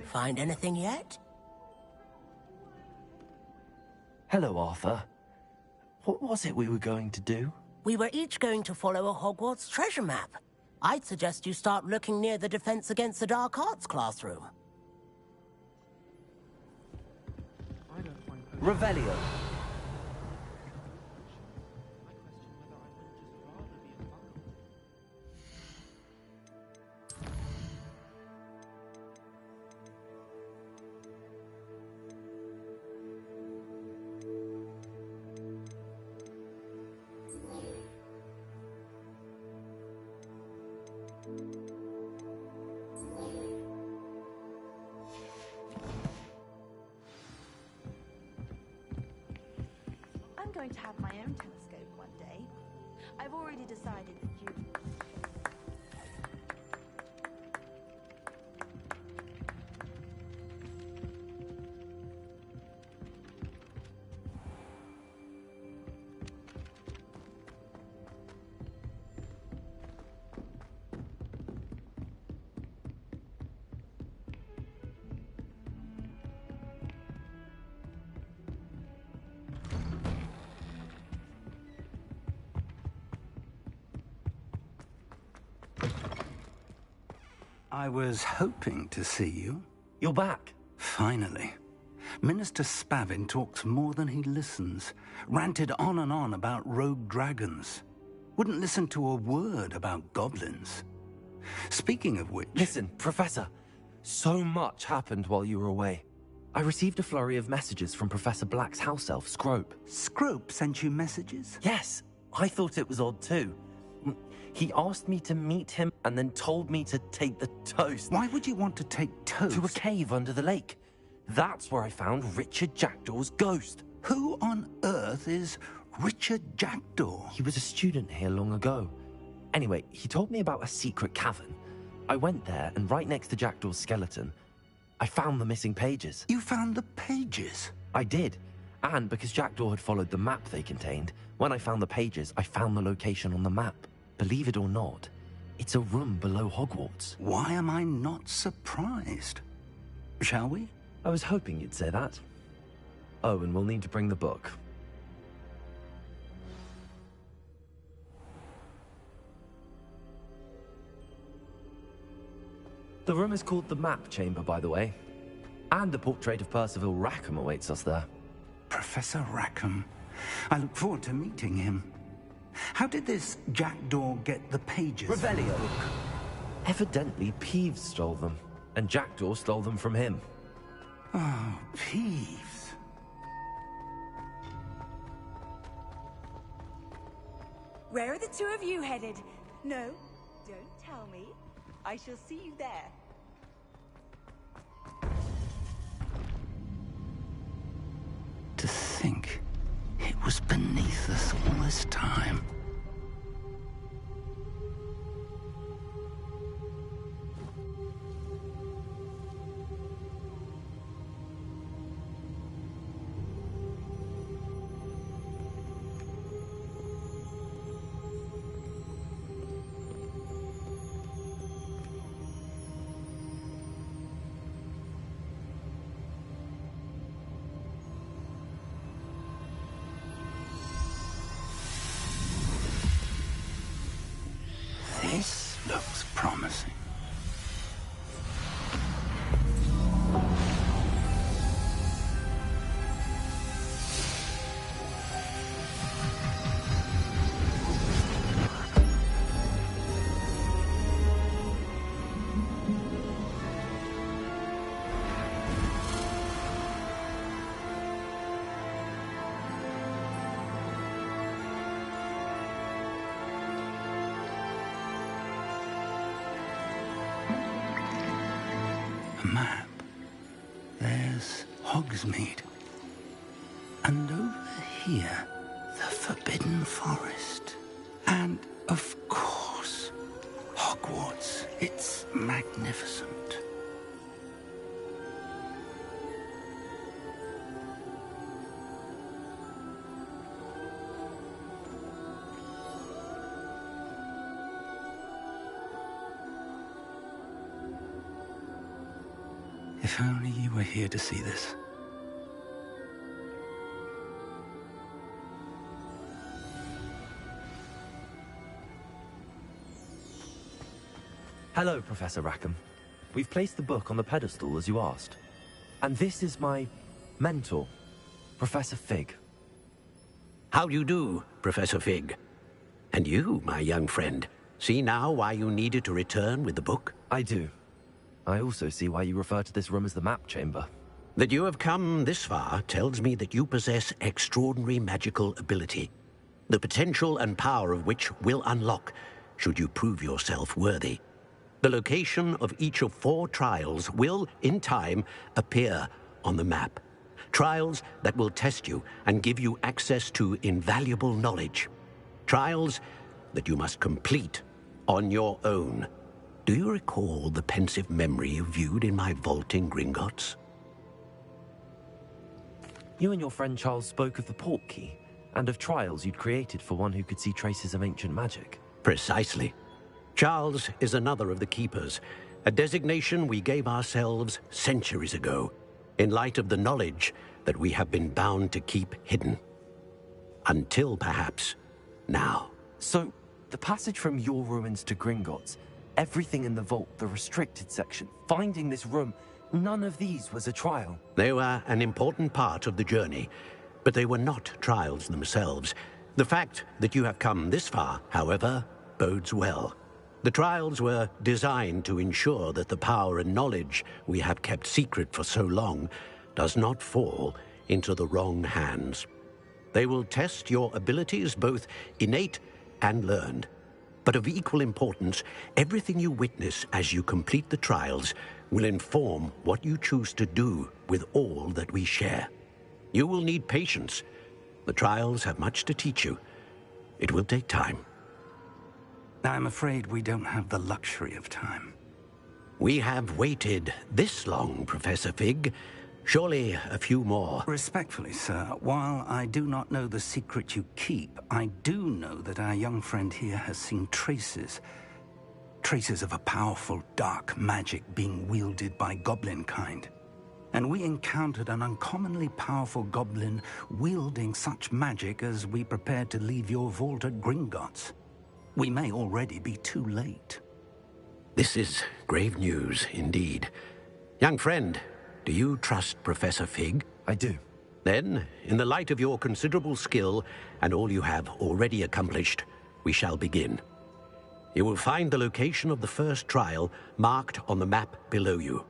Find anything yet? Hello, Arthur. What was it we were going to do? We were each going to follow a Hogwarts treasure map. I'd suggest you start looking near the Defense Against the Dark Arts classroom. Revelio. I'm going to have my own telescope one day. I've already decided that you... I was hoping to see you. You're back. Finally. Minister Spavin talks more than he listens. Ranted on and on about rogue dragons. Wouldn't listen to a word about goblins. Speaking of which... Listen, Professor. So much happened while you were away. I received a flurry of messages from Professor Black's house elf, Scrope. Scrope sent you messages? Yes. I thought it was odd too. He asked me to meet him and then told me to take the toast. Why would you want to take toast? To a cave under the lake. That's where I found Richard Jackdaw's ghost. Who on earth is Richard Jackdaw? He was a student here long ago. Anyway, he told me about a secret cavern. I went there, and right next to Jackdaw's skeleton, I found the missing pages. You found the pages? I did. And because Jackdaw had followed the map they contained, when I found the pages, I found the location on the map. Believe it or not, it's a room below Hogwarts. Why am I not surprised? Shall we? I was hoping you'd say that. Oh, and we'll need to bring the book. The room is called the Map Chamber, by the way. And the portrait of Percival Rackham awaits us there. Professor Rackham. I look forward to meeting him. How did this Jackdaw get the pages? Revelio. Evidently, Peeves stole them, and Jackdaw stole them from him. Oh, Peeves. Where are the two of you headed? No, don't tell me. I shall see you there. To think it was beneath us all this time. This looks promising. A map. There's Hogsmeade. And over here, the Forbidden Forest. And, of course, Hogwarts. It's magnificent. If only you were here to see this. Hello, Professor Rackham. We've placed the book on the pedestal as you asked. And this is my mentor, Professor Fig. How do you do, Professor Fig? And you, my young friend, see now why you needed to return with the book? I do. I also see why you refer to this room as the map chamber. That you have come this far tells me that you possess extraordinary magical ability, the potential and power of which will unlock should you prove yourself worthy. The location of each of 4 trials will, in time, appear on the map. Trials that will test you and give you access to invaluable knowledge. Trials that you must complete on your own. Do you recall the pensive memory you viewed in my vault in Gringotts? You and your friend Charles spoke of the port key, and of trials you'd created for one who could see traces of ancient magic. Precisely. Charles is another of the Keepers, a designation we gave ourselves centuries ago, in light of the knowledge that we have been bound to keep hidden. Until, perhaps, now. So, the passage from your ruins to Gringotts, everything in the vault, the restricted section, finding this room, none of these was a trial. They were an important part of the journey, but they were not trials themselves. The fact that you have come this far, however, bodes well. The trials were designed to ensure that the power and knowledge we have kept secret for so long does not fall into the wrong hands. They will test your abilities, both innate and learned. But of equal importance, everything you witness as you complete the trials will inform what you choose to do with all that we share. You will need patience. The trials have much to teach you. It will take time. I'm afraid we don't have the luxury of time. We have waited this long, Professor Fig. Surely a few more. Respectfully, sir, while I do not know the secret you keep, I do know that our young friend here has seen traces of a powerful dark magic being wielded by goblin kind. And we encountered an uncommonly powerful goblin wielding such magic as we prepared to leave your vault at Gringotts. We may already be too late. This is grave news, indeed. Young friend, do you trust Professor Fig? I do. Then, in the light of your considerable skill and all you have already accomplished, we shall begin. You will find the location of the first trial marked on the map below you.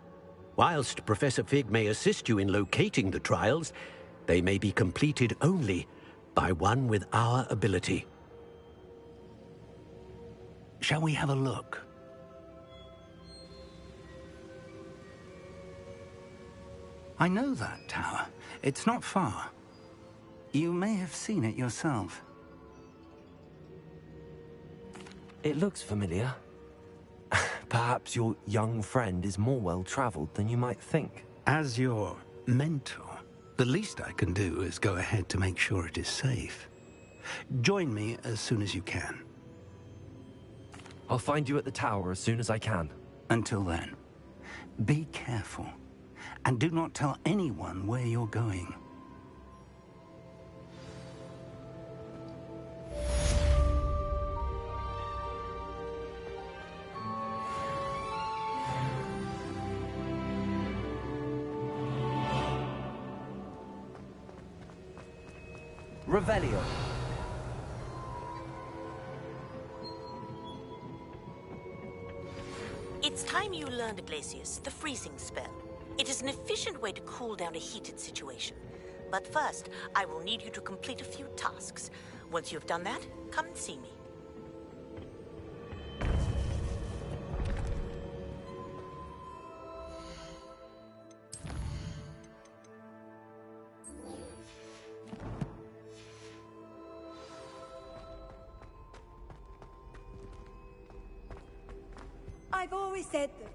Whilst Professor Fig may assist you in locating the trials, they may be completed only by one with our ability. Shall we have a look? I know that tower. It's not far. You may have seen it yourself. It looks familiar. Perhaps your young friend is more well-traveled than you might think. As your mentor, the least I can do is go ahead to make sure it is safe. Join me as soon as you can. I'll find you at the tower as soon as I can. Until then, be careful, and do not tell anyone where you're going. Revelio. It's time you learned, Glacius, the freezing spell. It is an efficient way to cool down a heated situation. But first, I will need you to complete a few tasks. Once you have done that, come and see me. I've always said that.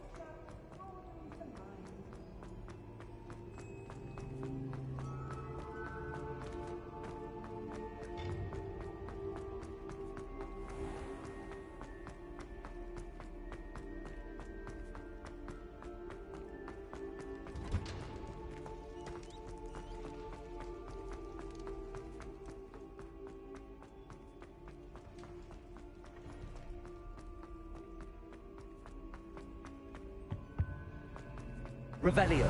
Revelio.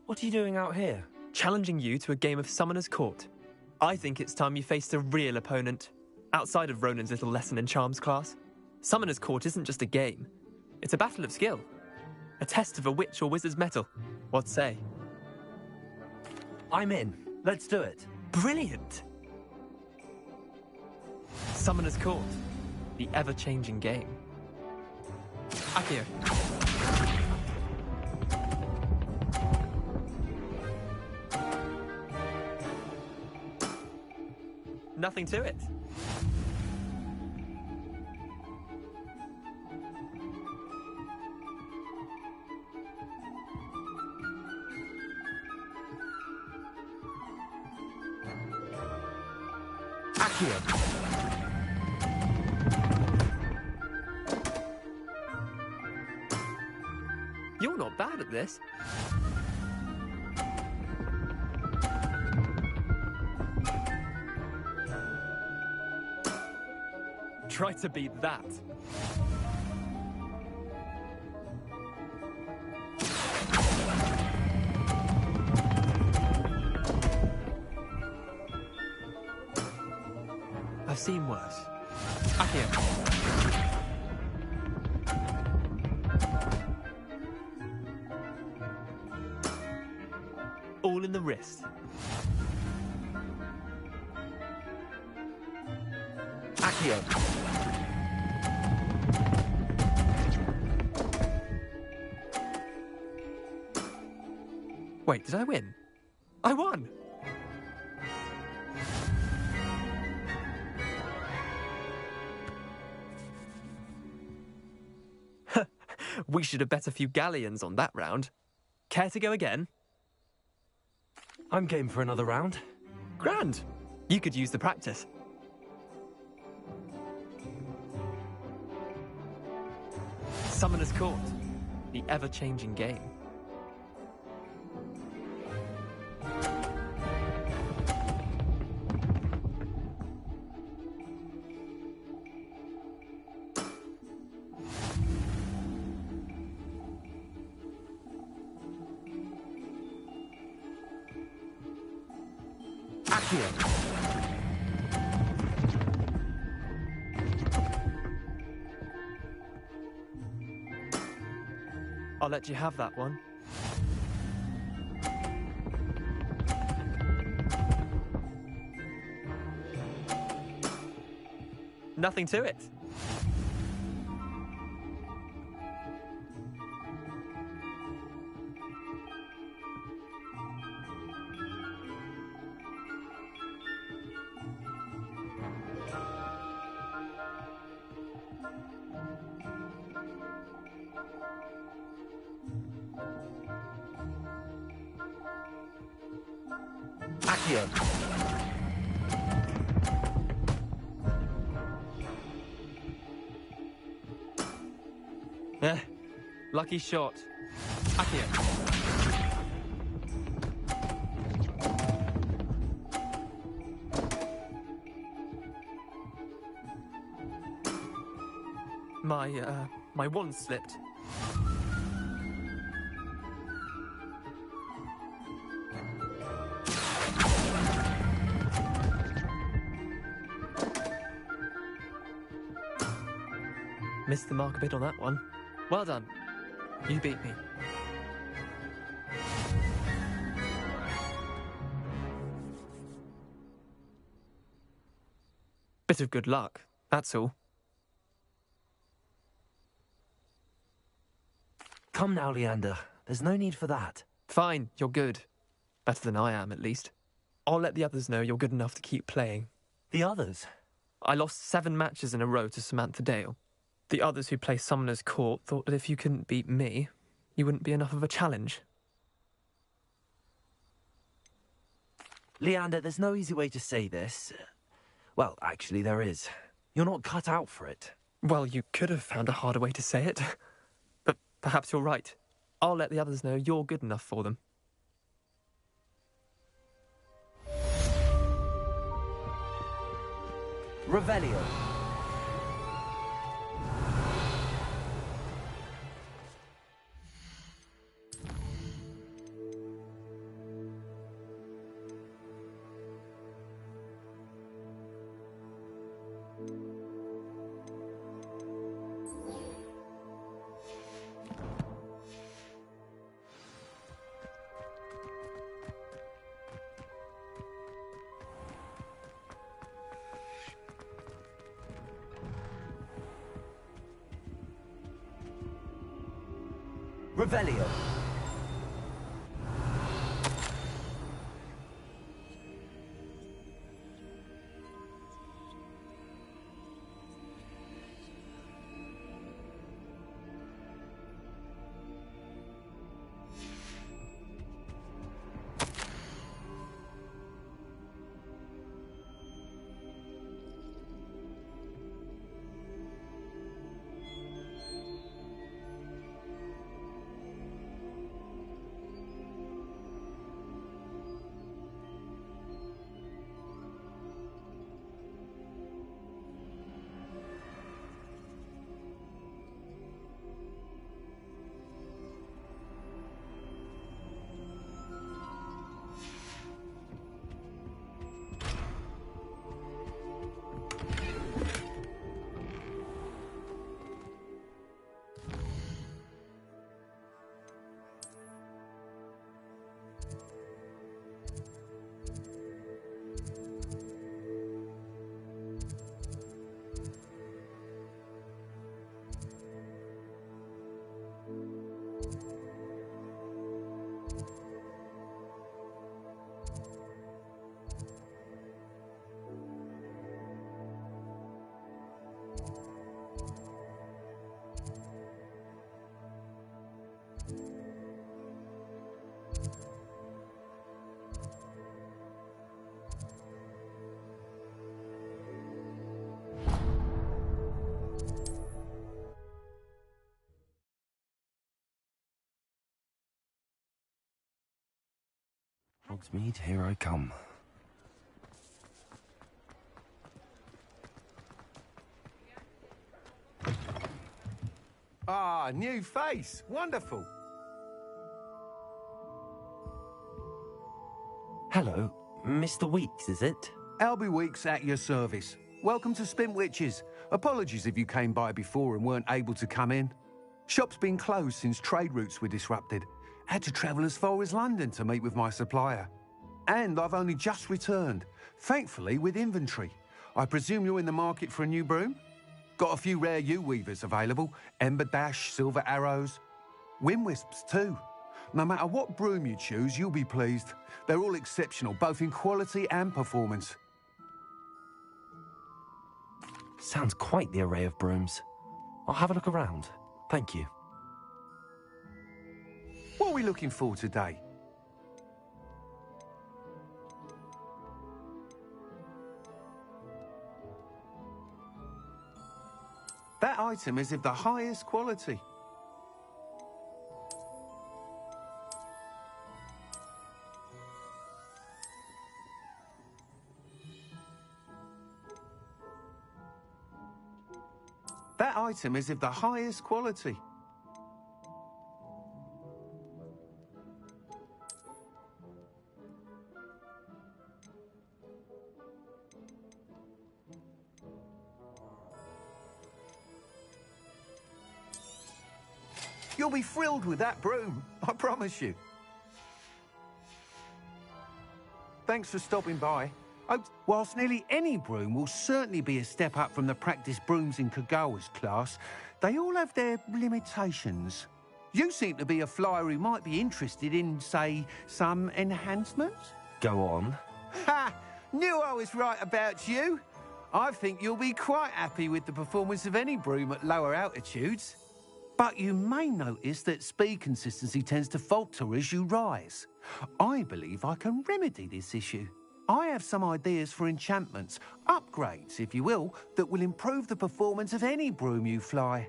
What are you doing out here? Challenging you to a game of Summoner's Court. I think it's time you faced a real opponent, outside of Ronan's little lesson in charms class. Summoner's Court isn't just a game. It's a battle of skill. A test of a witch or wizard's mettle. What say? I'm in. Let's do it. Brilliant! Summoner's Court. The ever-changing game. Akio. Nothing to it. Akio. You're not bad at this. Try to beat that. I've seen worse. Akio. All in the wrist. Akio. Wait, did I win? I won! We should have bet a few galleons on that round. Care to go again? I'm game for another round. Grand! You could use the practice. Summoner's Court. The ever-changing game. I'll let you have that one. Nothing to it. Akio. Lucky shot. Akio. My wand slipped. Missed the mark a bit on that one. Well done. You beat me. Bit of good luck, that's all. Come now, Leander. There's no need for that. Fine, you're good. Better than I am, at least. I'll let the others know you're good enough to keep playing. The others? I lost 7 matches in a row to Samantha Dale. The others who play Summoner's Court thought that if you couldn't beat me, you wouldn't be enough of a challenge. Leander, there's no easy way to say this. Well, actually, there is. You're not cut out for it. Well, you could have found a harder way to say it. But perhaps you're right. I'll let the others know you're good enough for them. Revelio. Revelio. Hogsmeade, here I come. Ah, new face. Wonderful. Hello, Mr. Weeks, is it? Albie Weeks at your service. Welcome to Spintwitches. Apologies if you came by before and weren't able to come in. Shop's been closed since trade routes were disrupted. Had to travel as far as London to meet with my supplier. And I've only just returned, thankfully with inventory. I presume you're in the market for a new broom? Got a few rare U-weavers available. Ember Dash, Silver Arrows. Wind Wisps too. No matter what broom you choose, you'll be pleased. They're all exceptional, both in quality and performance. Sounds quite the array of brooms. I'll have a look around. Thank you. What are we looking for today? That item is of the highest quality. That item is of the highest quality. You'll be thrilled with that broom, I promise you. Thanks for stopping by. Whilst nearly any broom will certainly be a step up from the practice brooms in Kagawa's class, they all have their limitations. You seem to be a flyer who might be interested in, say, some enhancements? Go on. Ha! Knew I was right about you. I think you'll be quite happy with the performance of any broom at lower altitudes. But you may notice that speed consistency tends to falter as you rise. I believe I can remedy this issue. I have some ideas for enchantments, upgrades, if you will, that will improve the performance of any broom you fly.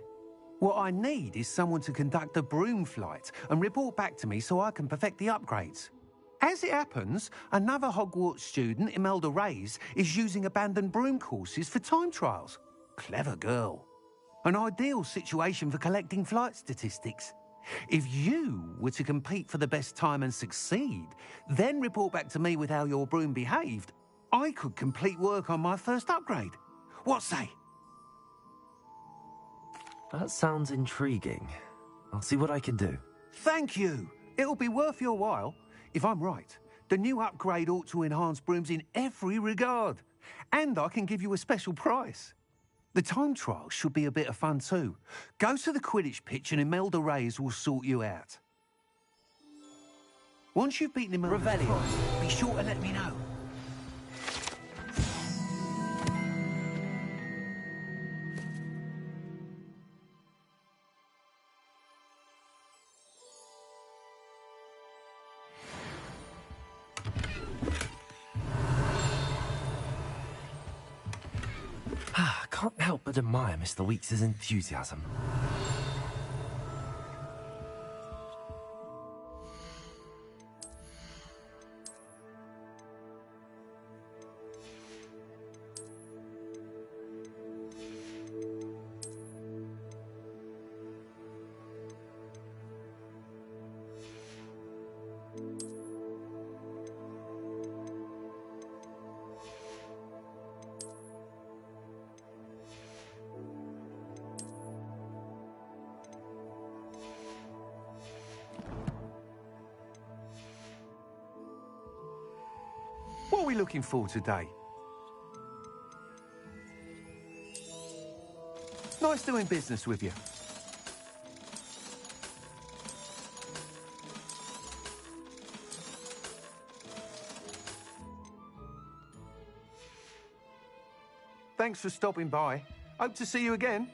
What I need is someone to conduct a broom flight and report back to me so I can perfect the upgrades. As it happens, another Hogwarts student, Imelda Reyes, is using abandoned broom courses for time trials. Clever girl. An ideal situation for collecting flight statistics. If you were to compete for the best time and succeed, then report back to me with how your broom behaved, I could complete work on my first upgrade. What say? That sounds intriguing. I'll see what I can do. Thank you. It'll be worth your while. If I'm right, the new upgrade ought to enhance brooms in every regard. And I can give you a special price. The time trial should be a bit of fun too. Go to the Quidditch pitch and Imelda Reyes will sort you out. Once you've beaten Imelda, be sure to let me know. I can't help but admire Mr. Weeks' enthusiasm. What are we looking for today? Nice doing business with you. Thanks for stopping by. Hope to see you again.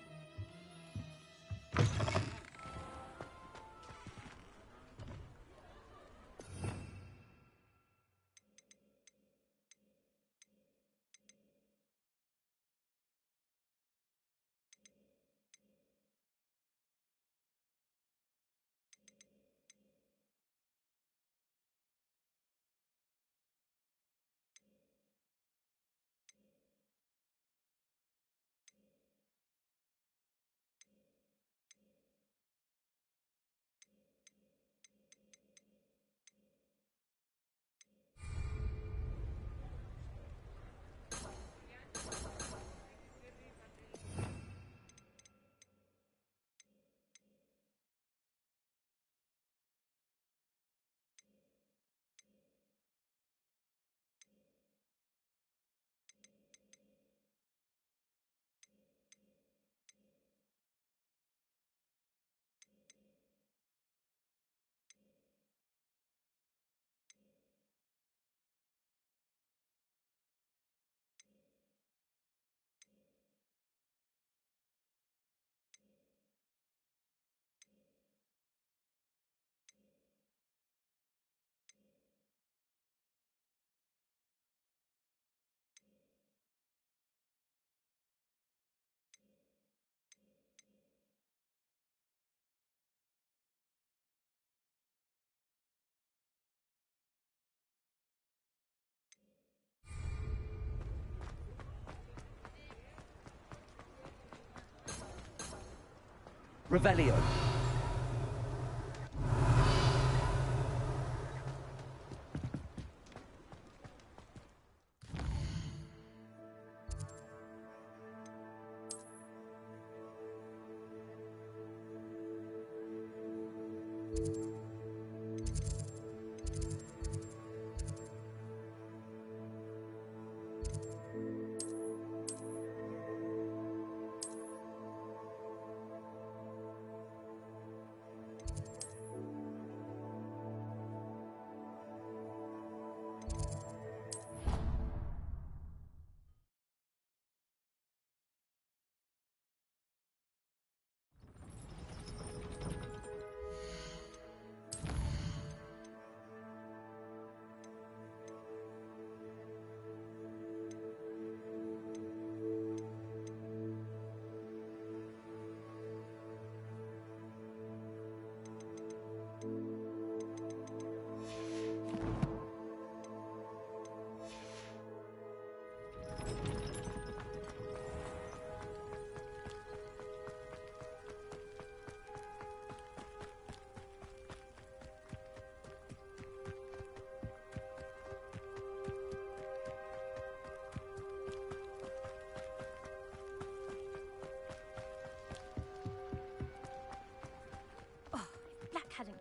Revelio.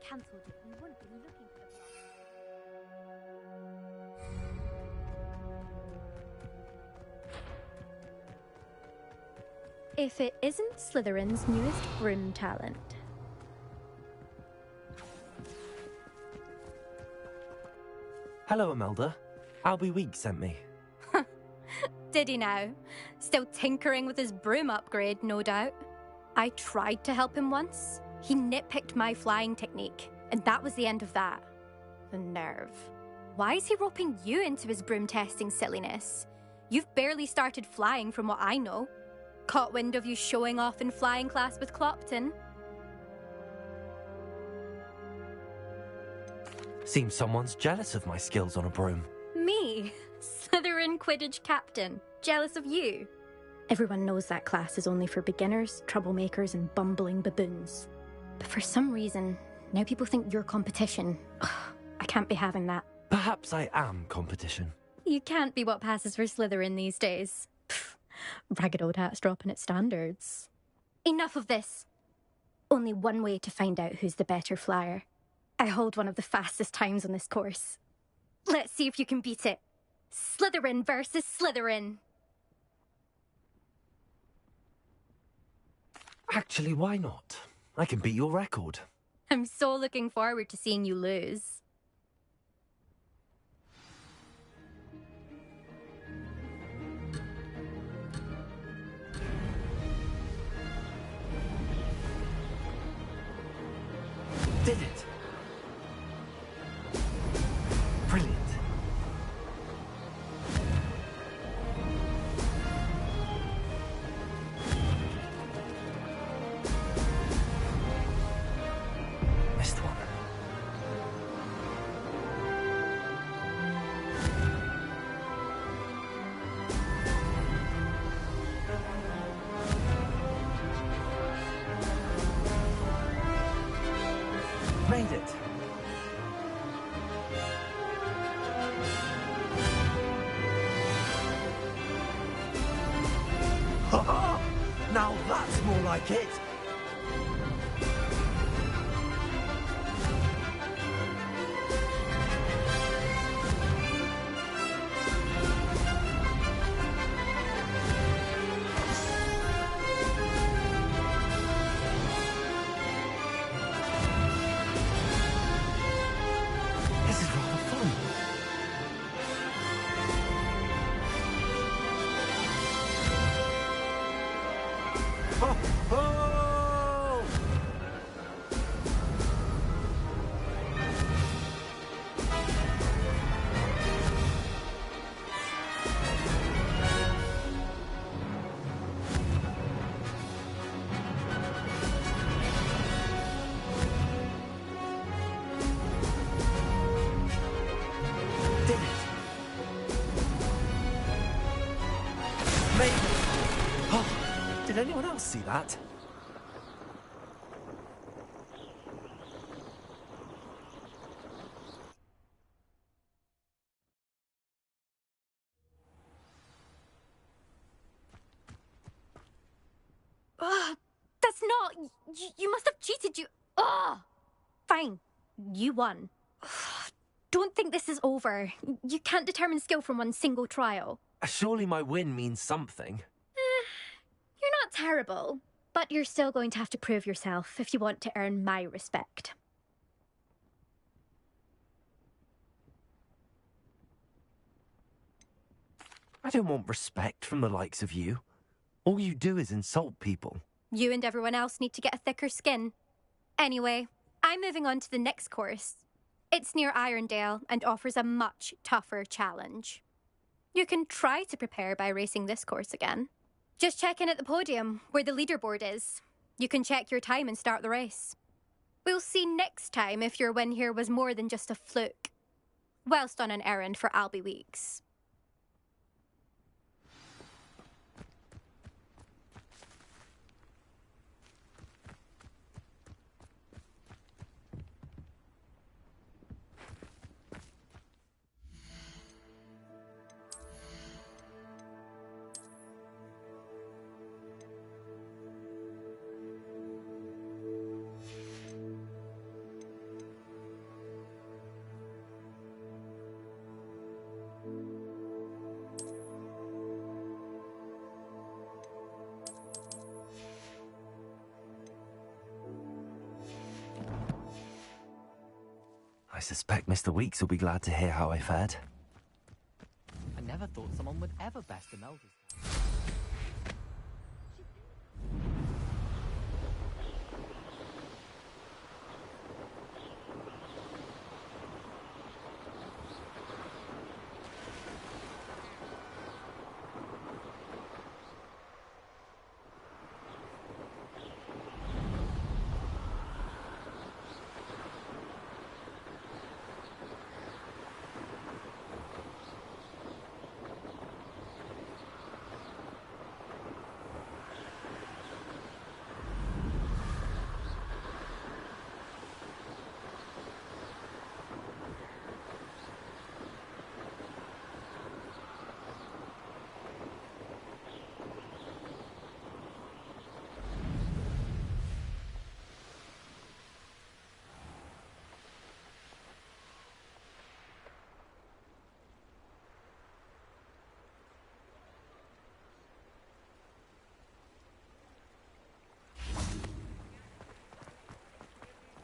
cancelled it, we wouldn't be looking for the plot. If it isn't Slytherin's newest broom talent. Hello, Imelda. Albie Weeks sent me. Did he now? Still tinkering with his broom upgrade, no doubt. I tried to help him once. He nitpicked my flying technique, and that was the end of that. The nerve. Why is he roping you into his broom testing silliness? You've barely started flying from what I know. Caught wind of you showing off in flying class with Clopton. Seems someone's jealous of my skills on a broom. Me? Slytherin Quidditch captain. Jealous of you? Everyone knows that class is only for beginners, troublemakers, and bumbling baboons. But for some reason, now people think you're competition. Ugh, I can't be having that. Perhaps I am competition. You can't be what passes for Slytherin these days. Pfft, ragged old hat's dropping its standards. Enough of this. Only one way to find out who's the better flyer. I hold one of the fastest times on this course. Let's see if you can beat it. Slytherin versus Slytherin. Actually, why not? I can beat your record. I'm so looking forward to seeing you lose. Did it! Brilliant. Missed one. Made it. Now that's more like it. This is rather fun. Oh, oh! Did it. Made it. Oh, did anyone else see that? Ugh, that's not... You must have cheated, you... Ugh! Fine. You won. Ugh, don't think this is over. You can't determine skill from one single trial. Surely my win means something. You're not terrible, but you're still going to have to prove yourself if you want to earn my respect. I don't want respect from the likes of you. All you do is insult people. You and everyone else need to get a thicker skin. Anyway, I'm moving on to the next course. It's near Irondale and offers a much tougher challenge. You can try to prepare by racing this course again. Just check in at the podium, where the leaderboard is. You can check your time and start the race. We'll see next time if your win here was more than just a fluke. Whilst on an errand for Albie Weeks. I suspect Mr. Weeks will be glad to hear how I fared. I never thought someone would ever best an eldest.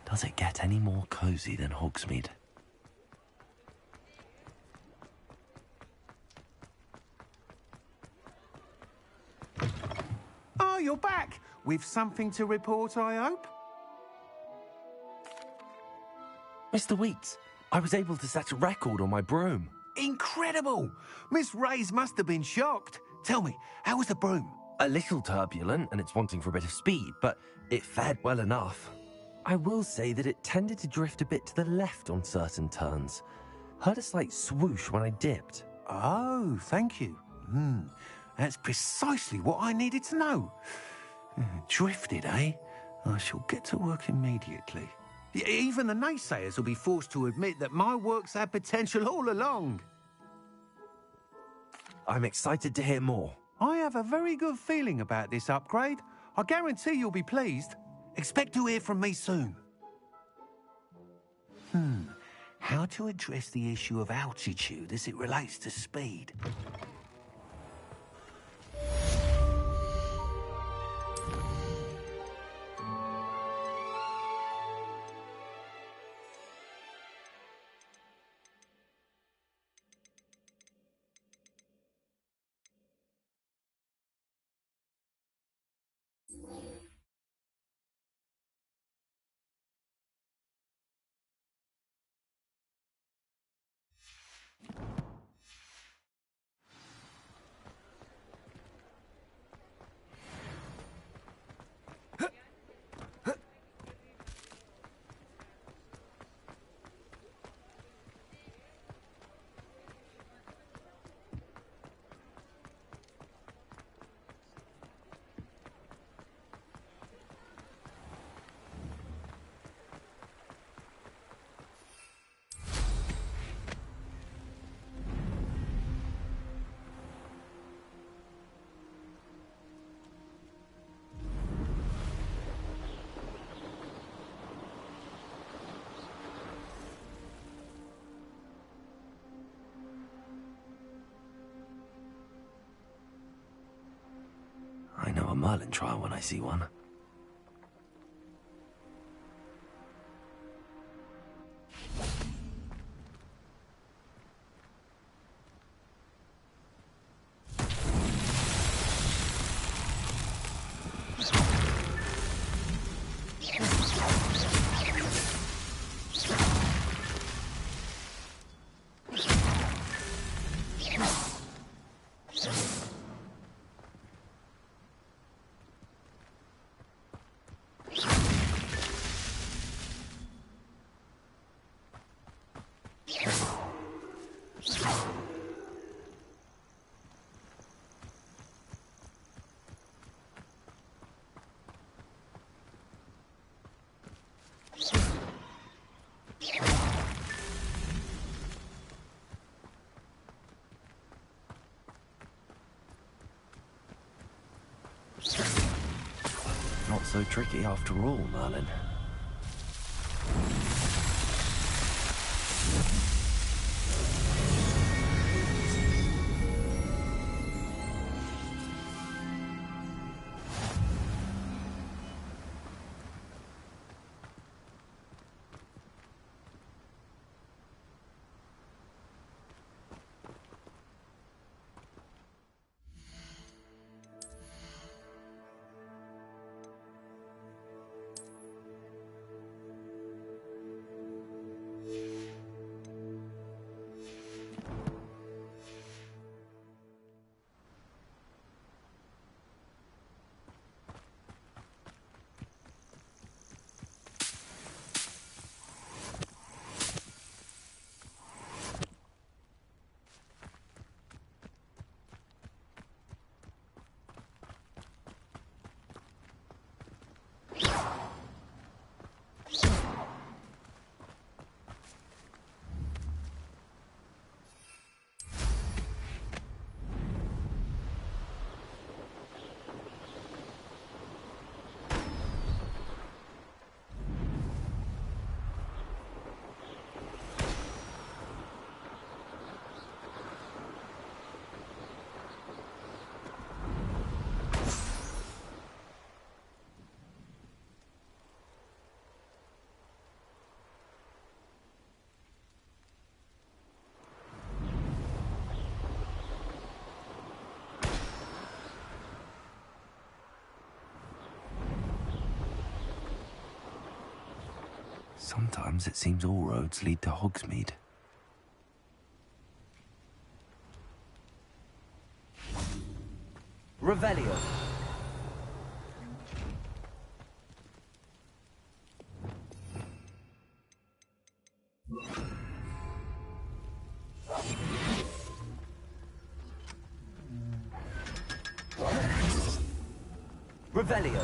Does it get any more cozy than Hogsmeade? Oh, you're back! With something to report, I hope? Mr. Weeks, I was able to set a record on my broom. Incredible! Miss Reyes must have been shocked. Tell me, how was the broom? A little turbulent, and it's wanting for a bit of speed, but it fared well enough. I will say that it tended to drift a bit to the left on certain turns. Heard a slight swoosh when I dipped. Oh, thank you. That's precisely what I needed to know. Drifted, eh? I shall get to work immediately. Even the naysayers will be forced to admit that my work's had potential all along. I'm excited to hear more. I have a very good feeling about this upgrade. I guarantee you'll be pleased. Expect to hear from me soon. How to address the issue of altitude as it relates to speed? I know a Merlin trial when I see one. Not so tricky after all, Merlin. Sometimes it seems all roads lead to Hogsmeade. Revelio. Revelio.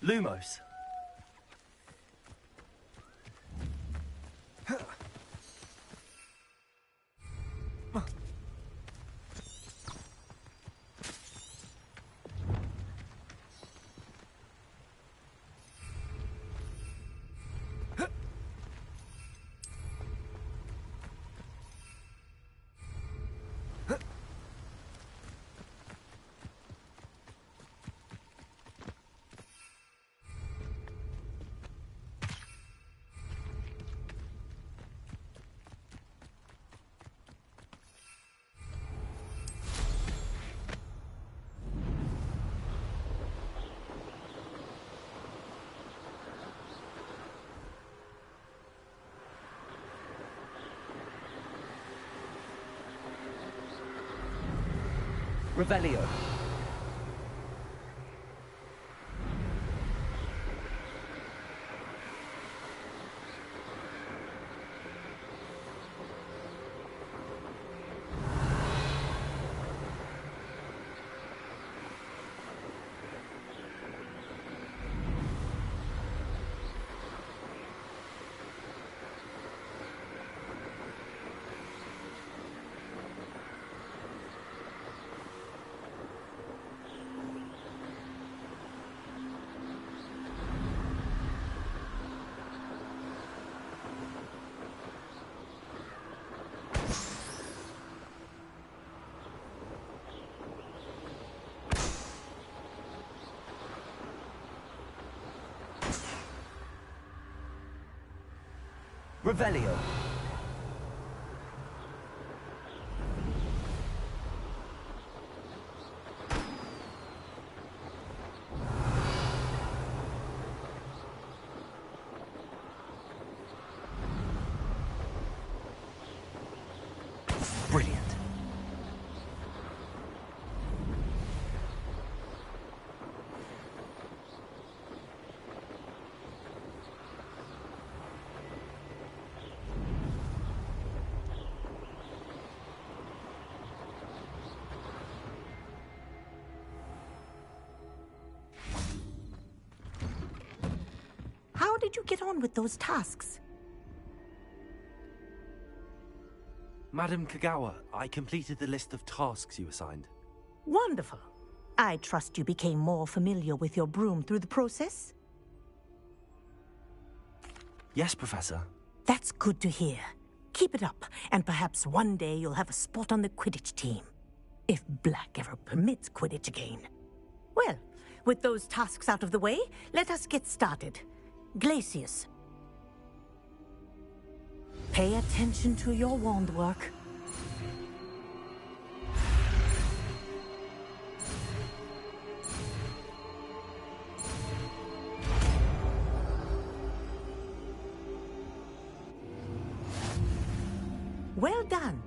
Lumos. Revelio. Revelio. Brilliant. did you get on with those tasks? Madam Kagawa, I completed the list of tasks you assigned. Wonderful. I trust you became more familiar with your broom through the process? Yes, Professor. That's good to hear. Keep it up, and perhaps one day you'll have a spot on the Quidditch team. If Black ever permits Quidditch again. Well, with those tasks out of the way, let us get started. Glacius. Pay attention to your wand work. Well done.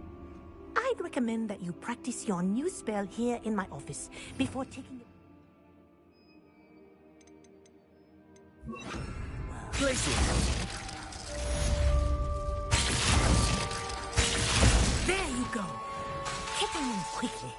I'd recommend that you practice your new spell here in my office before taking it. There you go. Get them in quickly.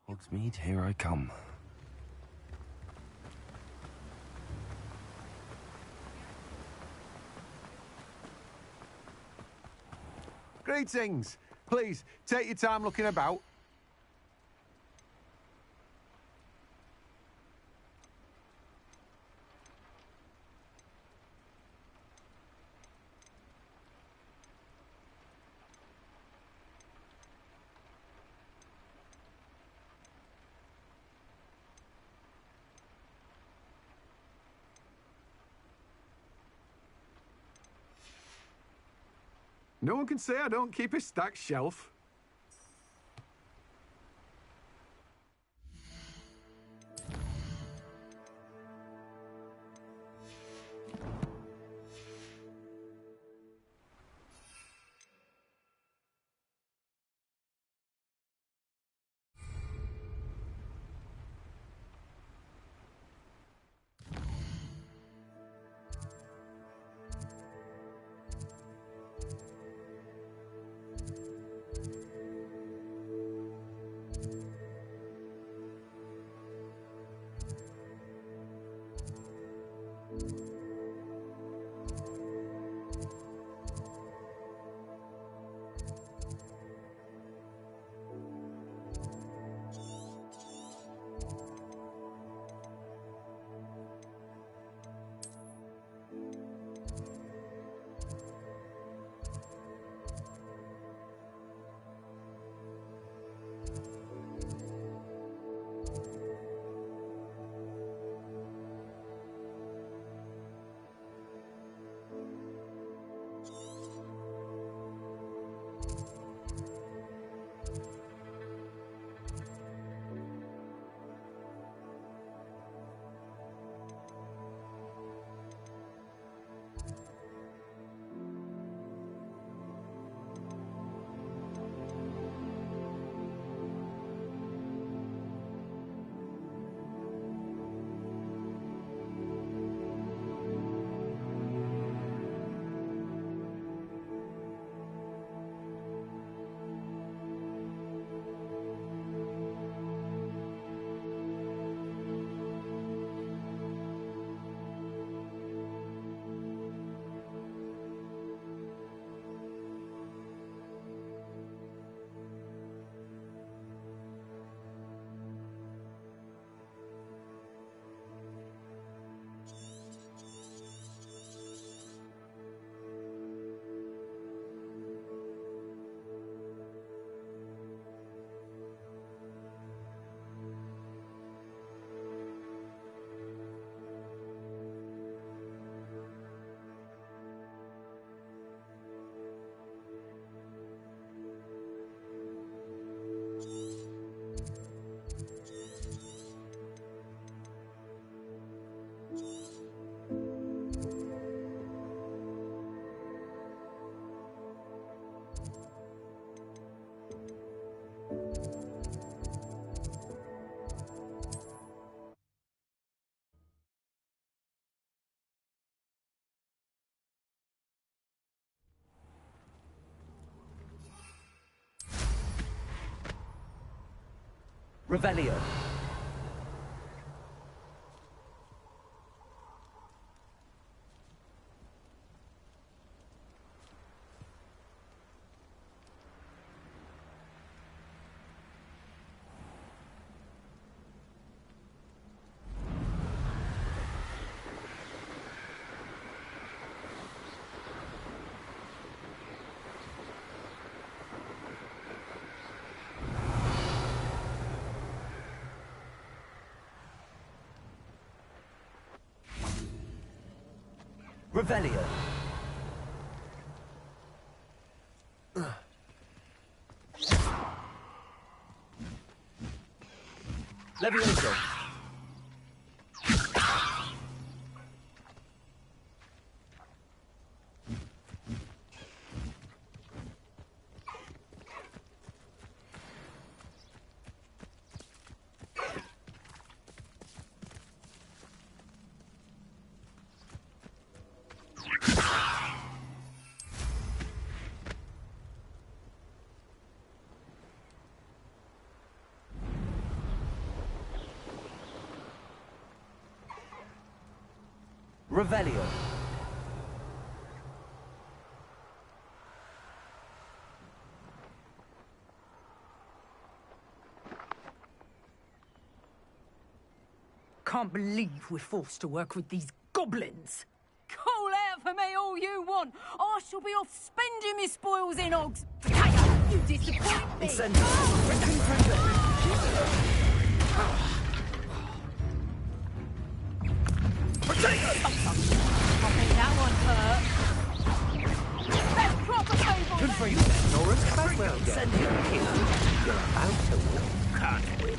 Hogsmeade, here I come. Greetings. Please, take your time looking about. No one can say I don't keep a stacked shelf. Revelio. Revelio. Levioso. Revelio. Can't believe we're forced to work with these goblins. Call out for me all you want. I shall be off spending my spoils in Hogs. You disappoint me. I think that one hurt. That's proper favour. Good for you, Norris. Quite well done. Send him here. You're about to win, can't we?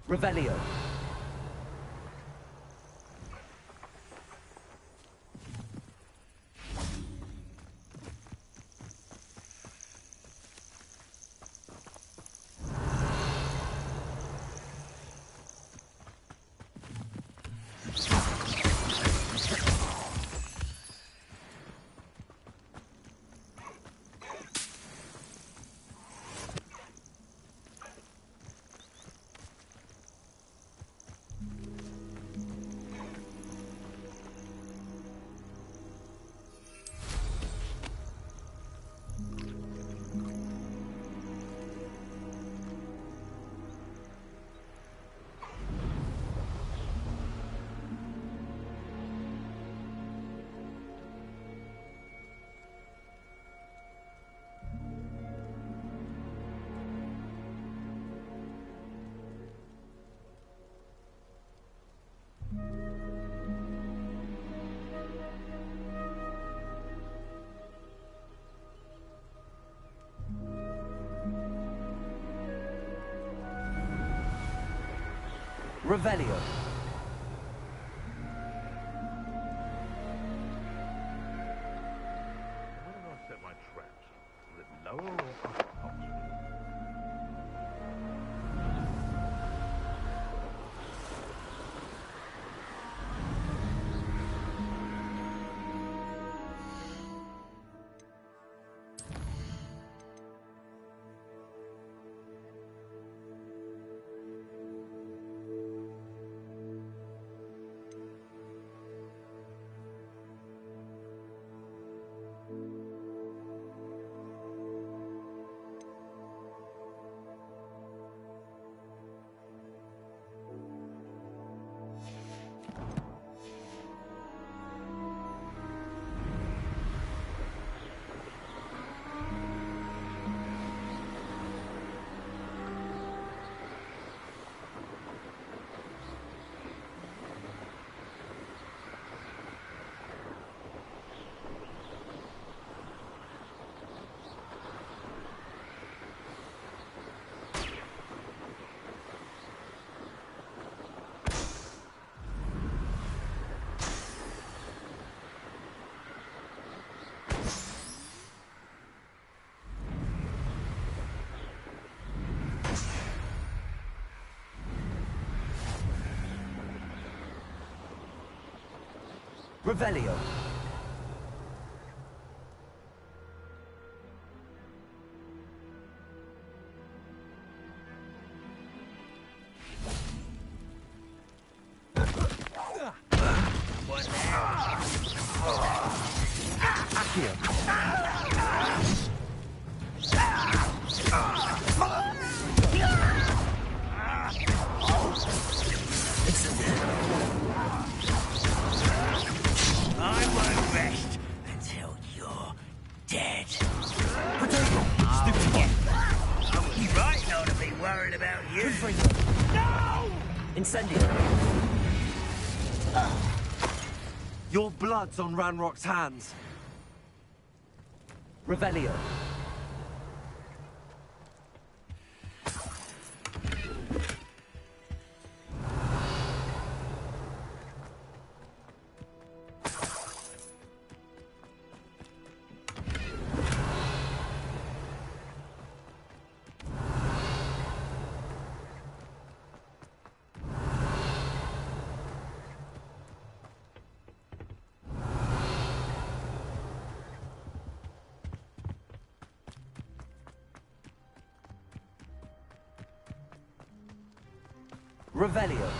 Revelio. Revelio. Where do I set my traps? A little lower or up? Revelio. I won't rest until you're dead. I was right not to be worried about you. No! Incendio. Your blood's on Ranrock's hands. Revelio. Revelio.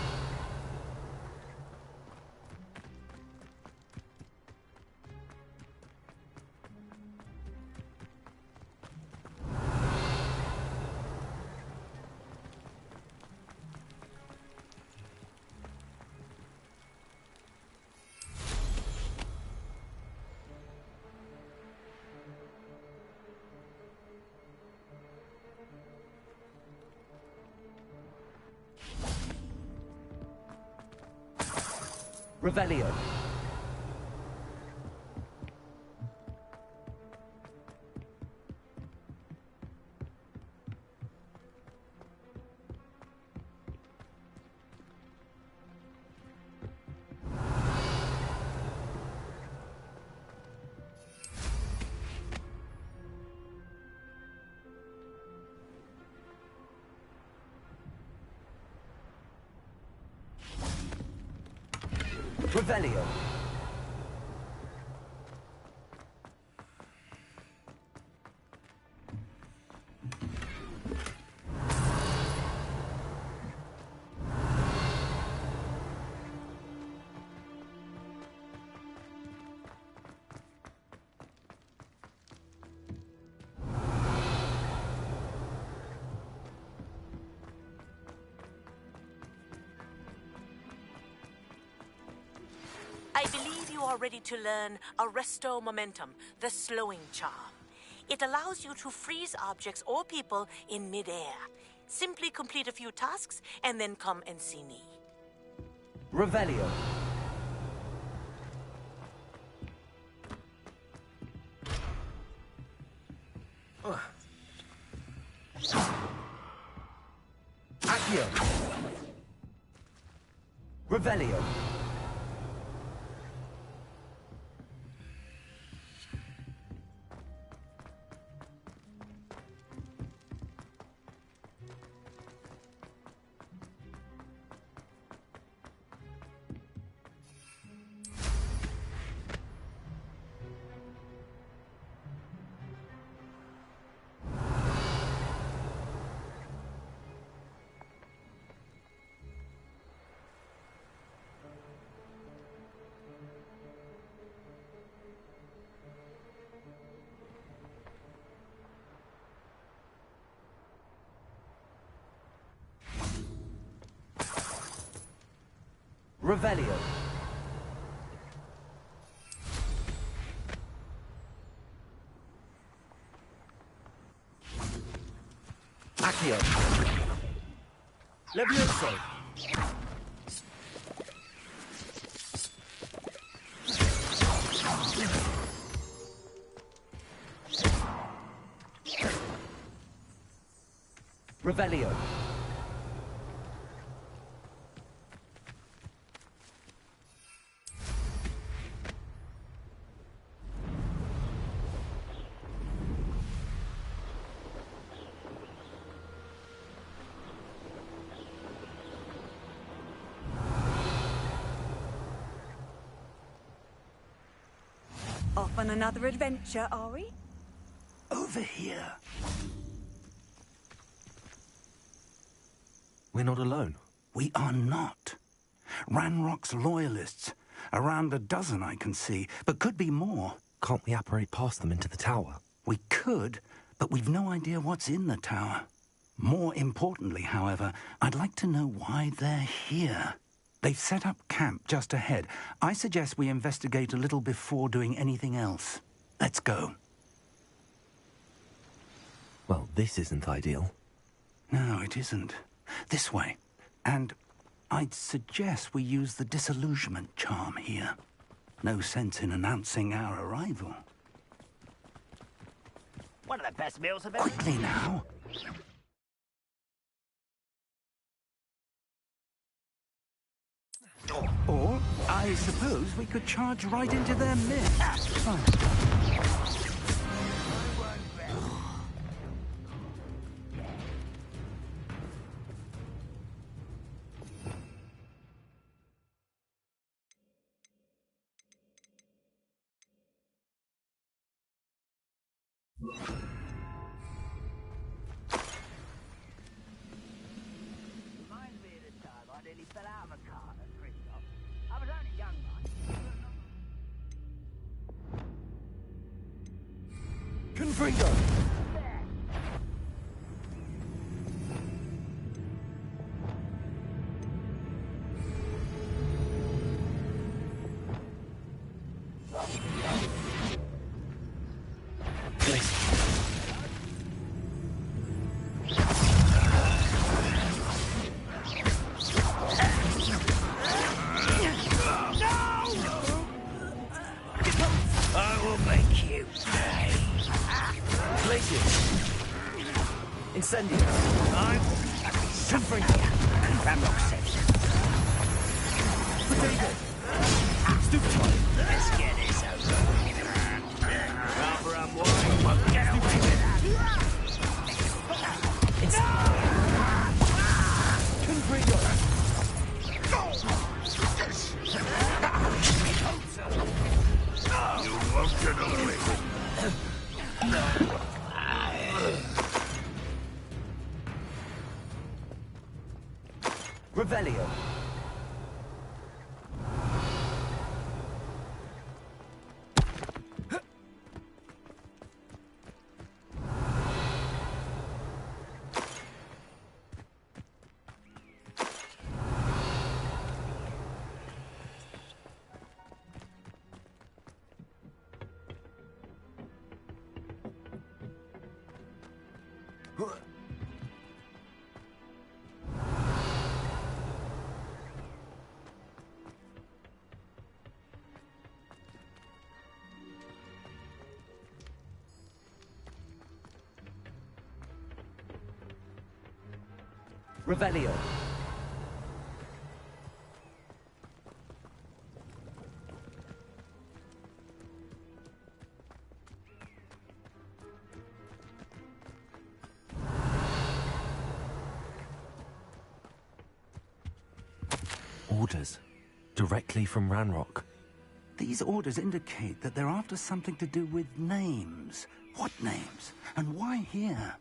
Revelio. Revelio. I believe you are ready to learn Arresto Momentum, the slowing charm. It allows you to freeze objects or people in midair. Simply complete a few tasks and then come and see me. Revelio. Accio. Revelio. Revelio. Accio. Levioso. Revelio. Off on another adventure, are we? Over here. We're not alone. We are not. Ranrock's loyalists. Around a dozen I can see, but could be more. Can't we apparate past them into the tower? We could, but we've no idea what's in the tower. More importantly, however, I'd like to know why they're here. They've set up camp just ahead. I suggest we investigate a little before doing anything else. Let's go. Well, this isn't ideal. No, it isn't. This way. And I'd suggest we use the disillusionment charm here. No sense in announcing our arrival. One of the best meals I've ever... Quickly now. Or, I suppose we could charge right into their midst. Reminds me of the time I nearly fell out of a cart at Christmas. I was only young, mind. Confringo! Incendio. I will be suffering here. Ramrock says. Potato! Stupid! Let's get this over. Rather unwise. Won't get away with that. Confringo! You won't get away. Revelio. Revelio. Orders. Directly from Ranrock. These orders indicate that they're after something to do with names. What names? And why here?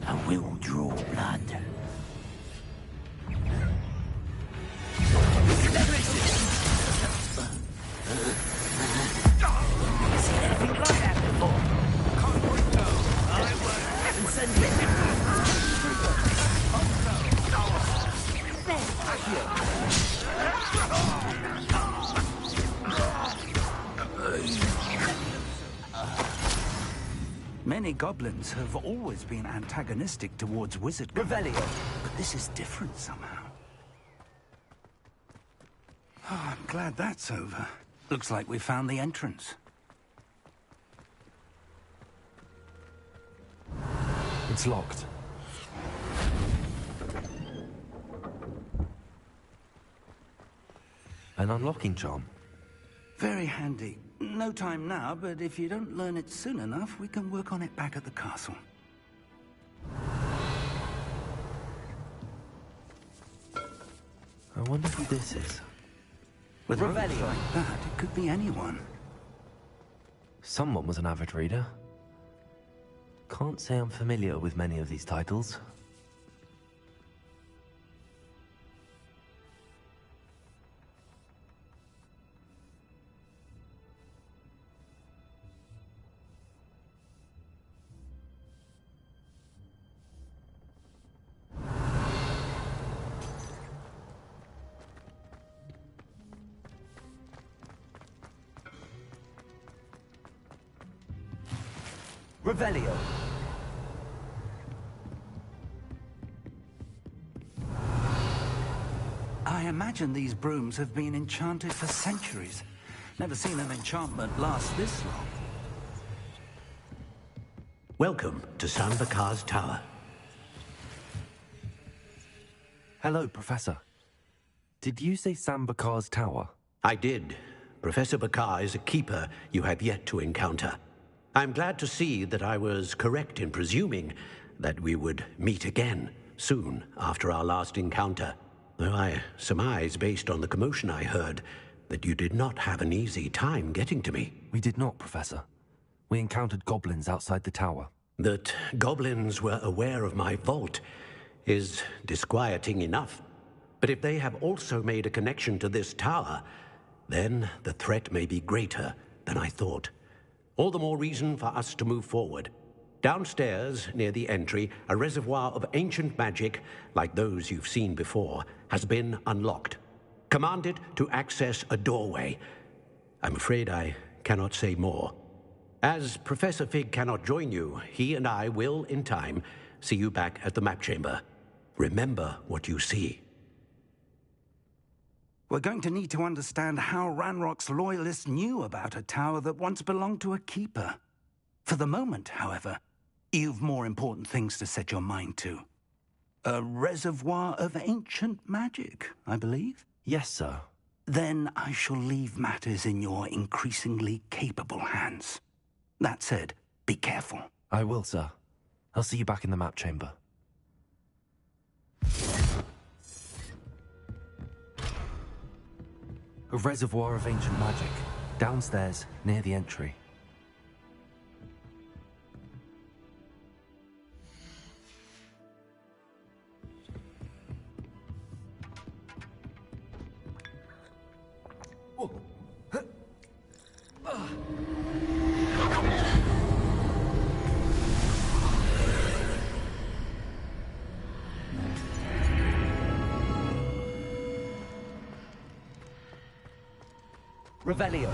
I will draw blood. Seen anything like that before? I won't. Incendio. Many goblins have always been antagonistic towards wizard Revelio. But this is different somehow. Oh, I'm glad that's over. Looks like we found the entrance. It's locked. An unlocking charm. Very handy. No time now, but if you don't learn it soon enough, we can work on it back at the castle. I wonder who this is. With roads like that, it could be anyone. Someone was an avid reader. Can't say I'm familiar with many of these titles. Revelio. I imagine these brooms have been enchanted for centuries. Never seen an enchantment last this long. Welcome to Sambakar's Tower. Hello, Professor. Did you say Sambakar's Tower? I did. Professor Bakar is a keeper you have yet to encounter. I'm glad to see that I was correct in presuming that we would meet again soon after our last encounter. Though I surmise, based on the commotion I heard, that you did not have an easy time getting to me. We did not, Professor. We encountered goblins outside the tower. That goblins were aware of my vault is disquieting enough. But if they have also made a connection to this tower, then the threat may be greater than I thought. All the more reason for us to move forward. Downstairs, near the entry, a reservoir of ancient magic, like those you've seen before, has been unlocked. Command it to access a doorway. I'm afraid I cannot say more. As Professor Fig cannot join you, he and I will, in time, see you back at the map chamber. Remember what you see. We're going to need to understand how Ranrock's loyalists knew about a tower that once belonged to a keeper. For the moment, however, you've more important things to set your mind to. A reservoir of ancient magic, I believe? Yes, sir. Then I shall leave matters in your increasingly capable hands. That said, be careful. I will, sir. I'll see you back in the map chamber. A reservoir of ancient magic, downstairs, near the entry. Revelio.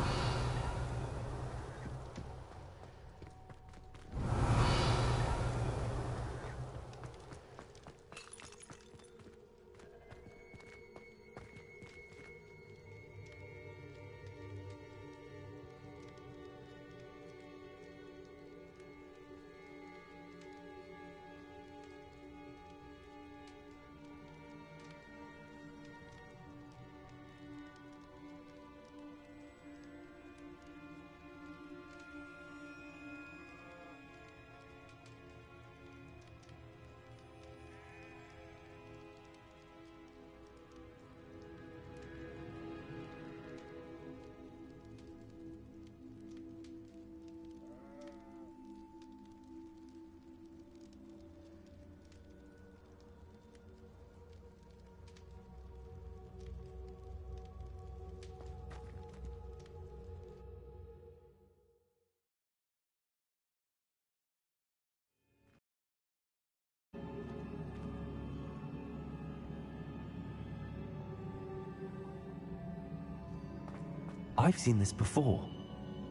I've seen this before,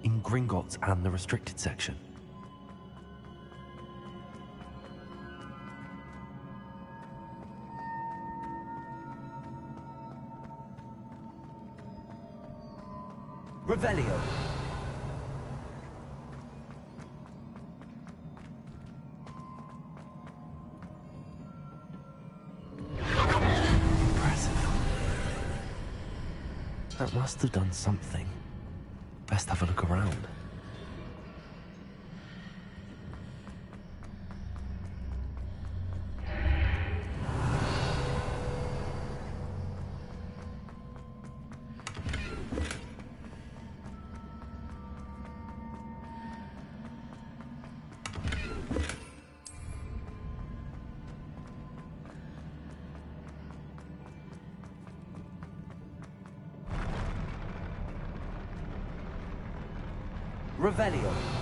in Gringotts and the restricted section. Revelio. That must have done something. Best have a look around. Revelio.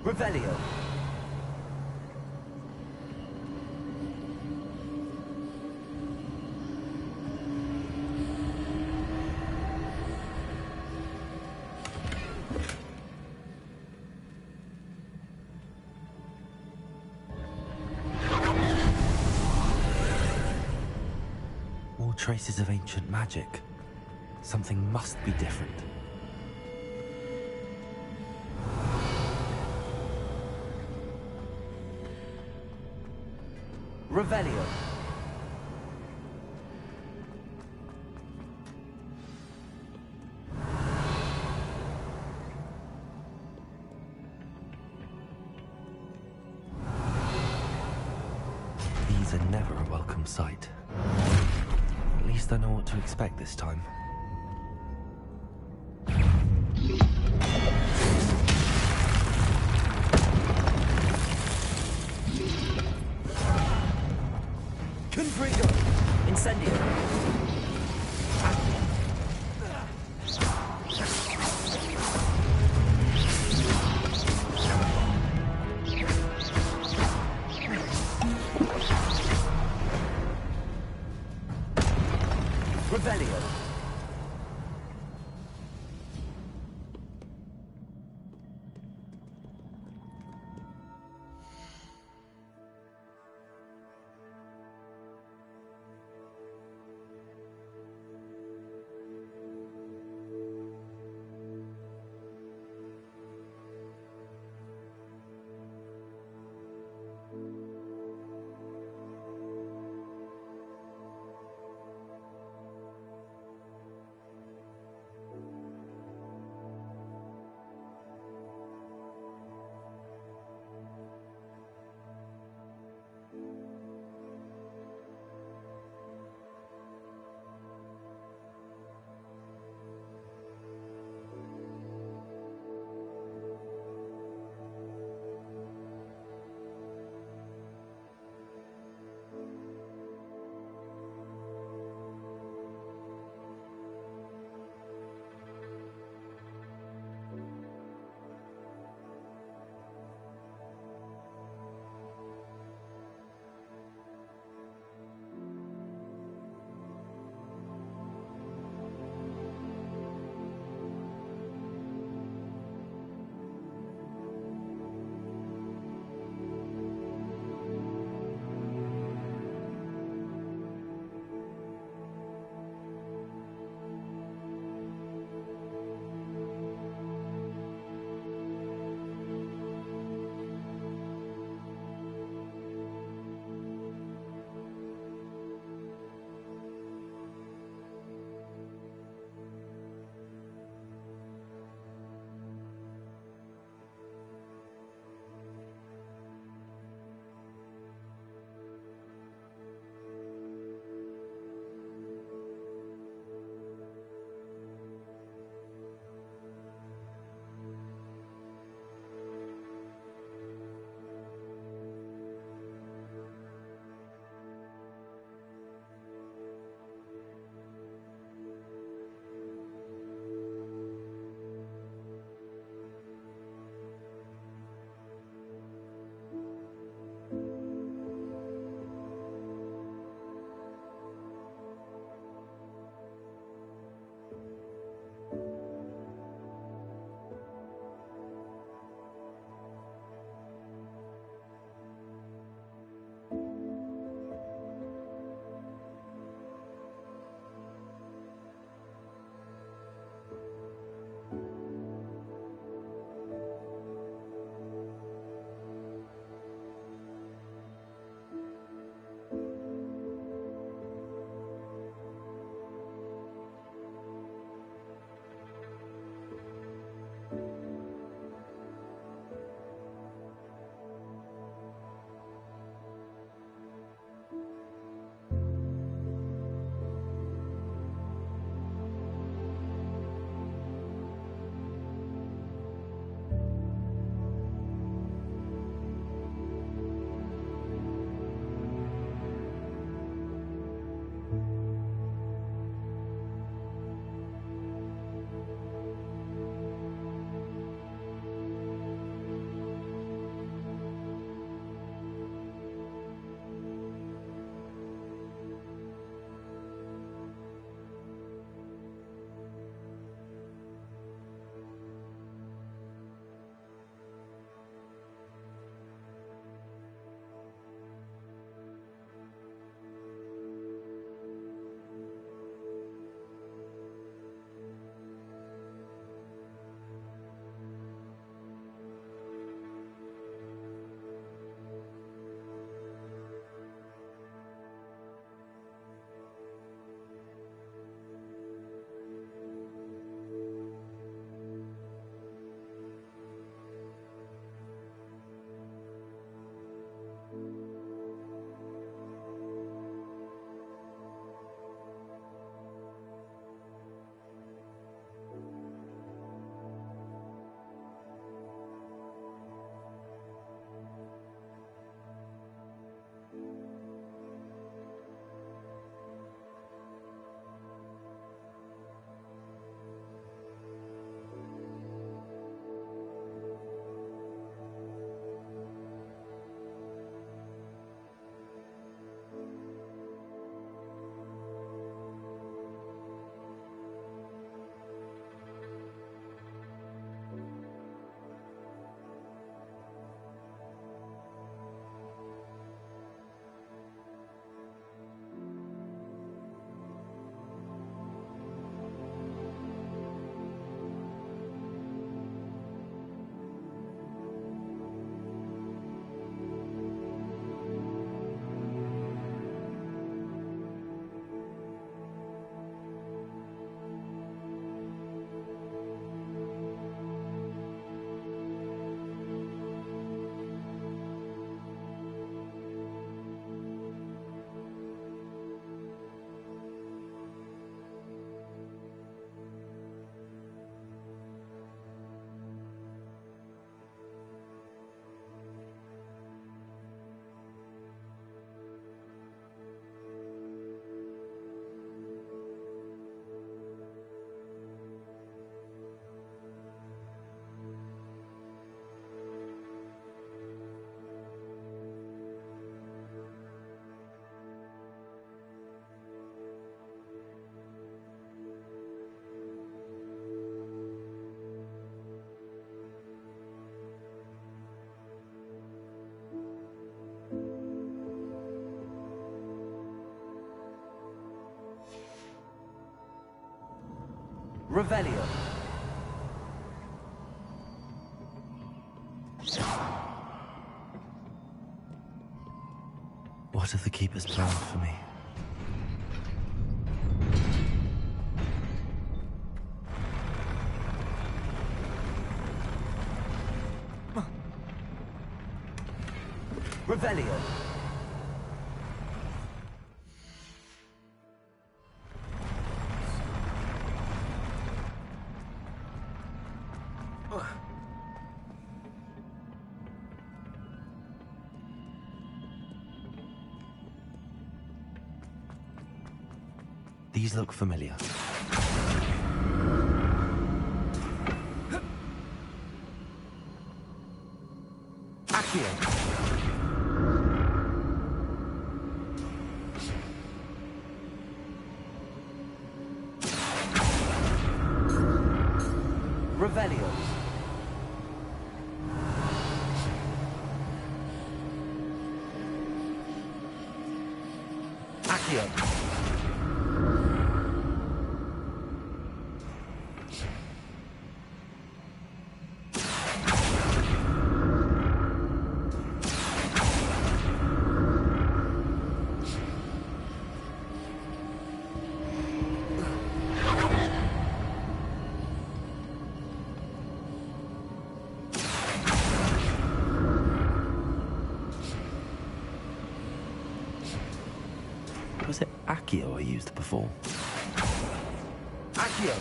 Revelio. More traces of ancient magic. Something must be different. Revelio. These are never a welcome sight. At least I know what to expect this time. Incendio. Revelio. Revelio. What have the Keepers planned for me? Revelio. These look familiar. Accio. Revelio. Accio. Was it Accio I used before? Accio!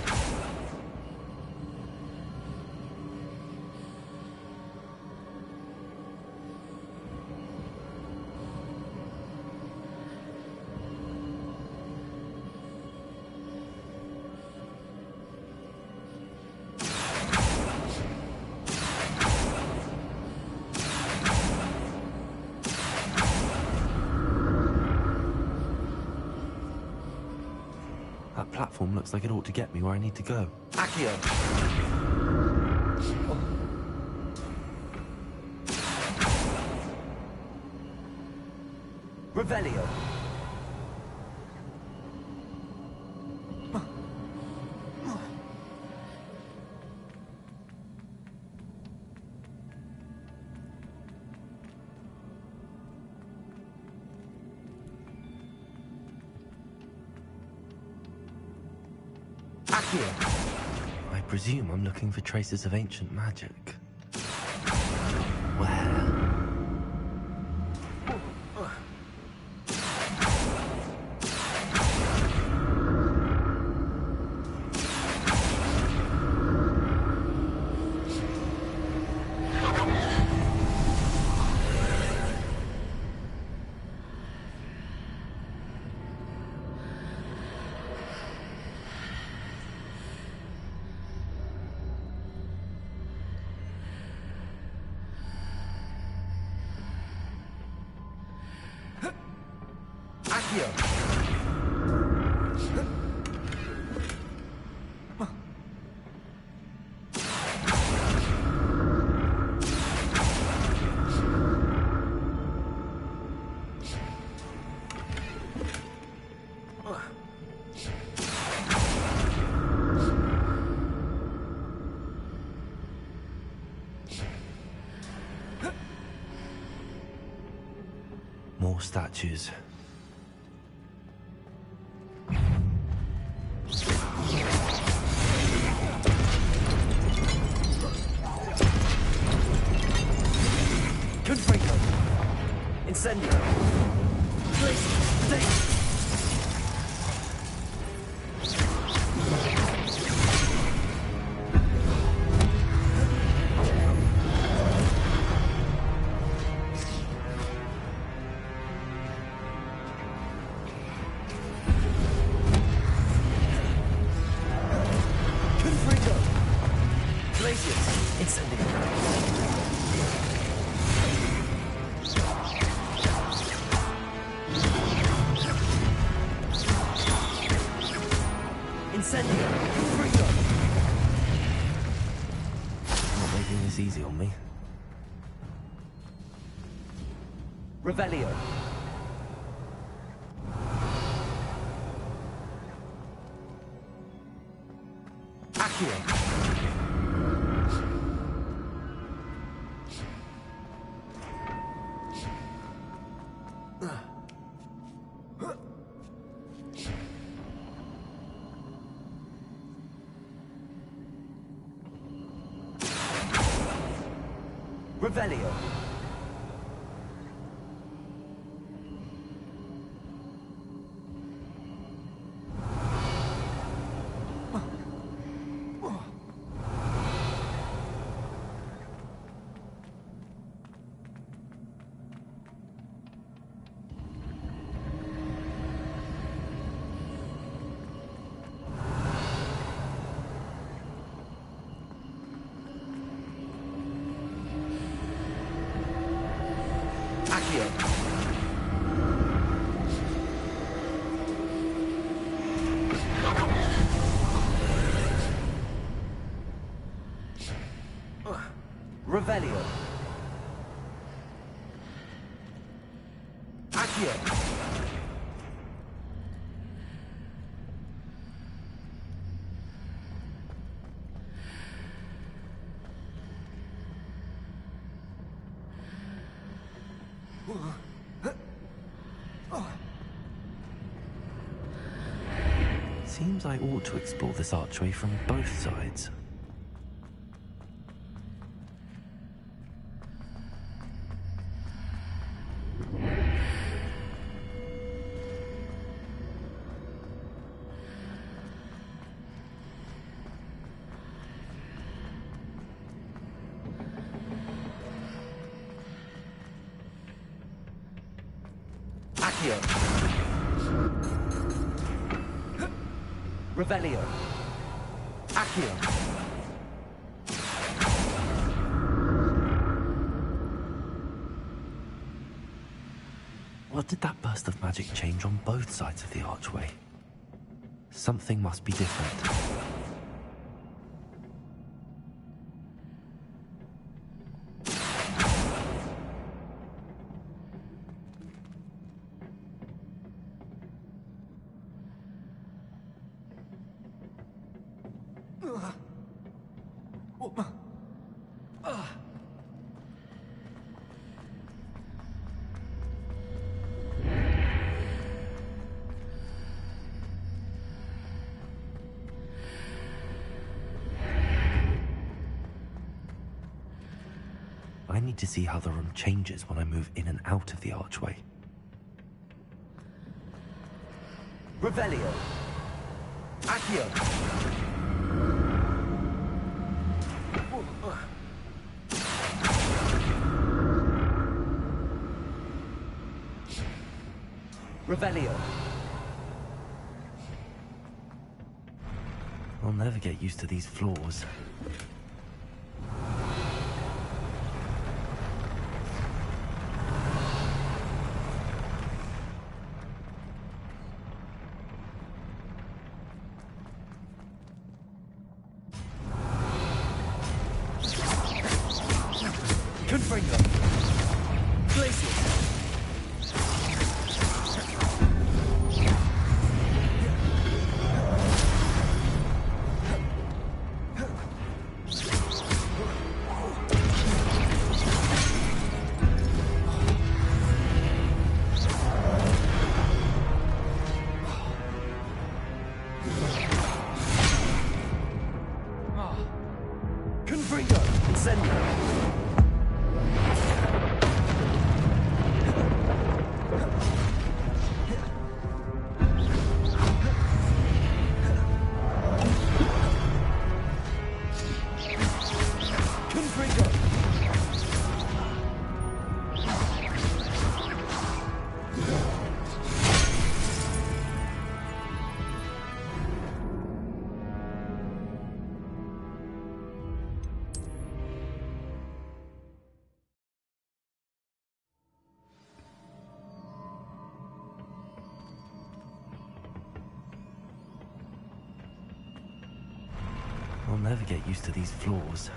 That platform looks like it ought to get me where I need to go. Accio! Oh. Revelio! I presume I'm looking for traces of ancient magic. Where? More statues. Confringo. Incendio. Easy on me. Revelio. Revelio. Revelio. Accio. Seems I ought to explore this archway from both sides. Revelio. Accio. What did that burst of magic change on both sides of the archway? Something must be different. I need to see how the room changes when I move in and out of the archway. Revelio. Accio. Revelio. I'll never get used to these floors. I'll never get used to these floors.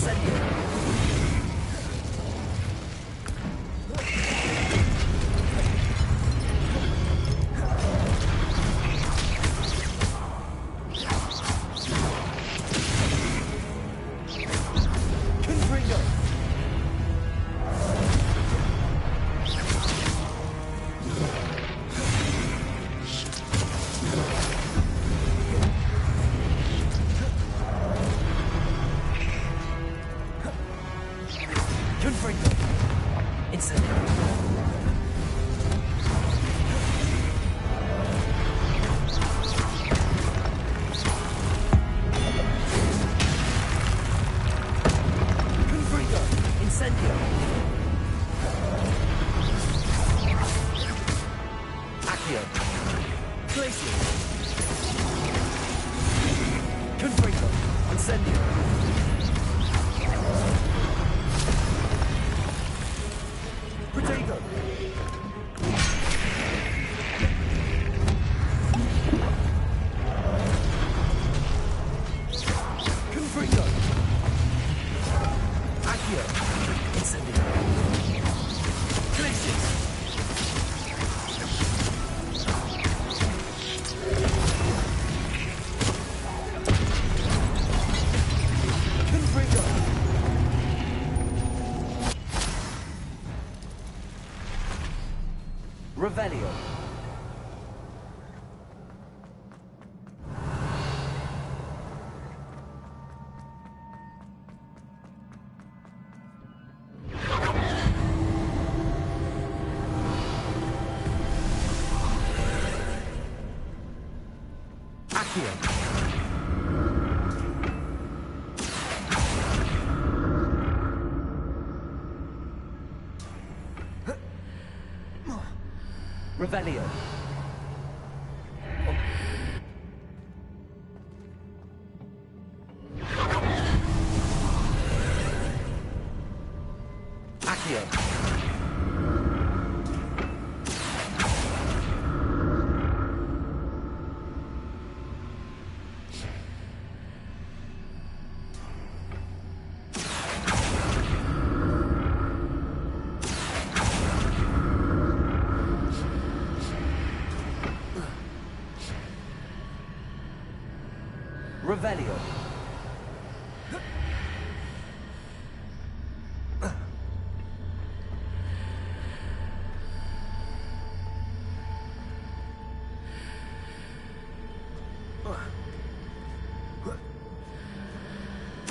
Revelio. Revelio. Accio. Revelio.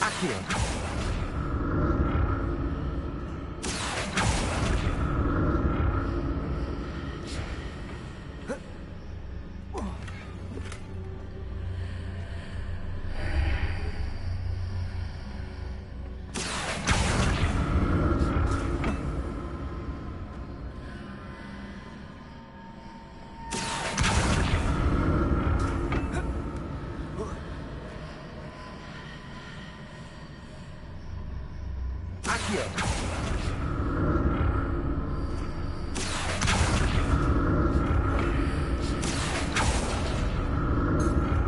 Accio.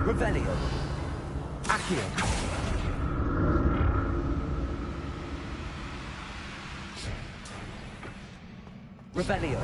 Revelio. Accio. Revelio.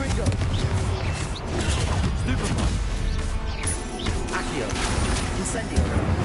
Confringo! Stupefy! Accio! Incendio!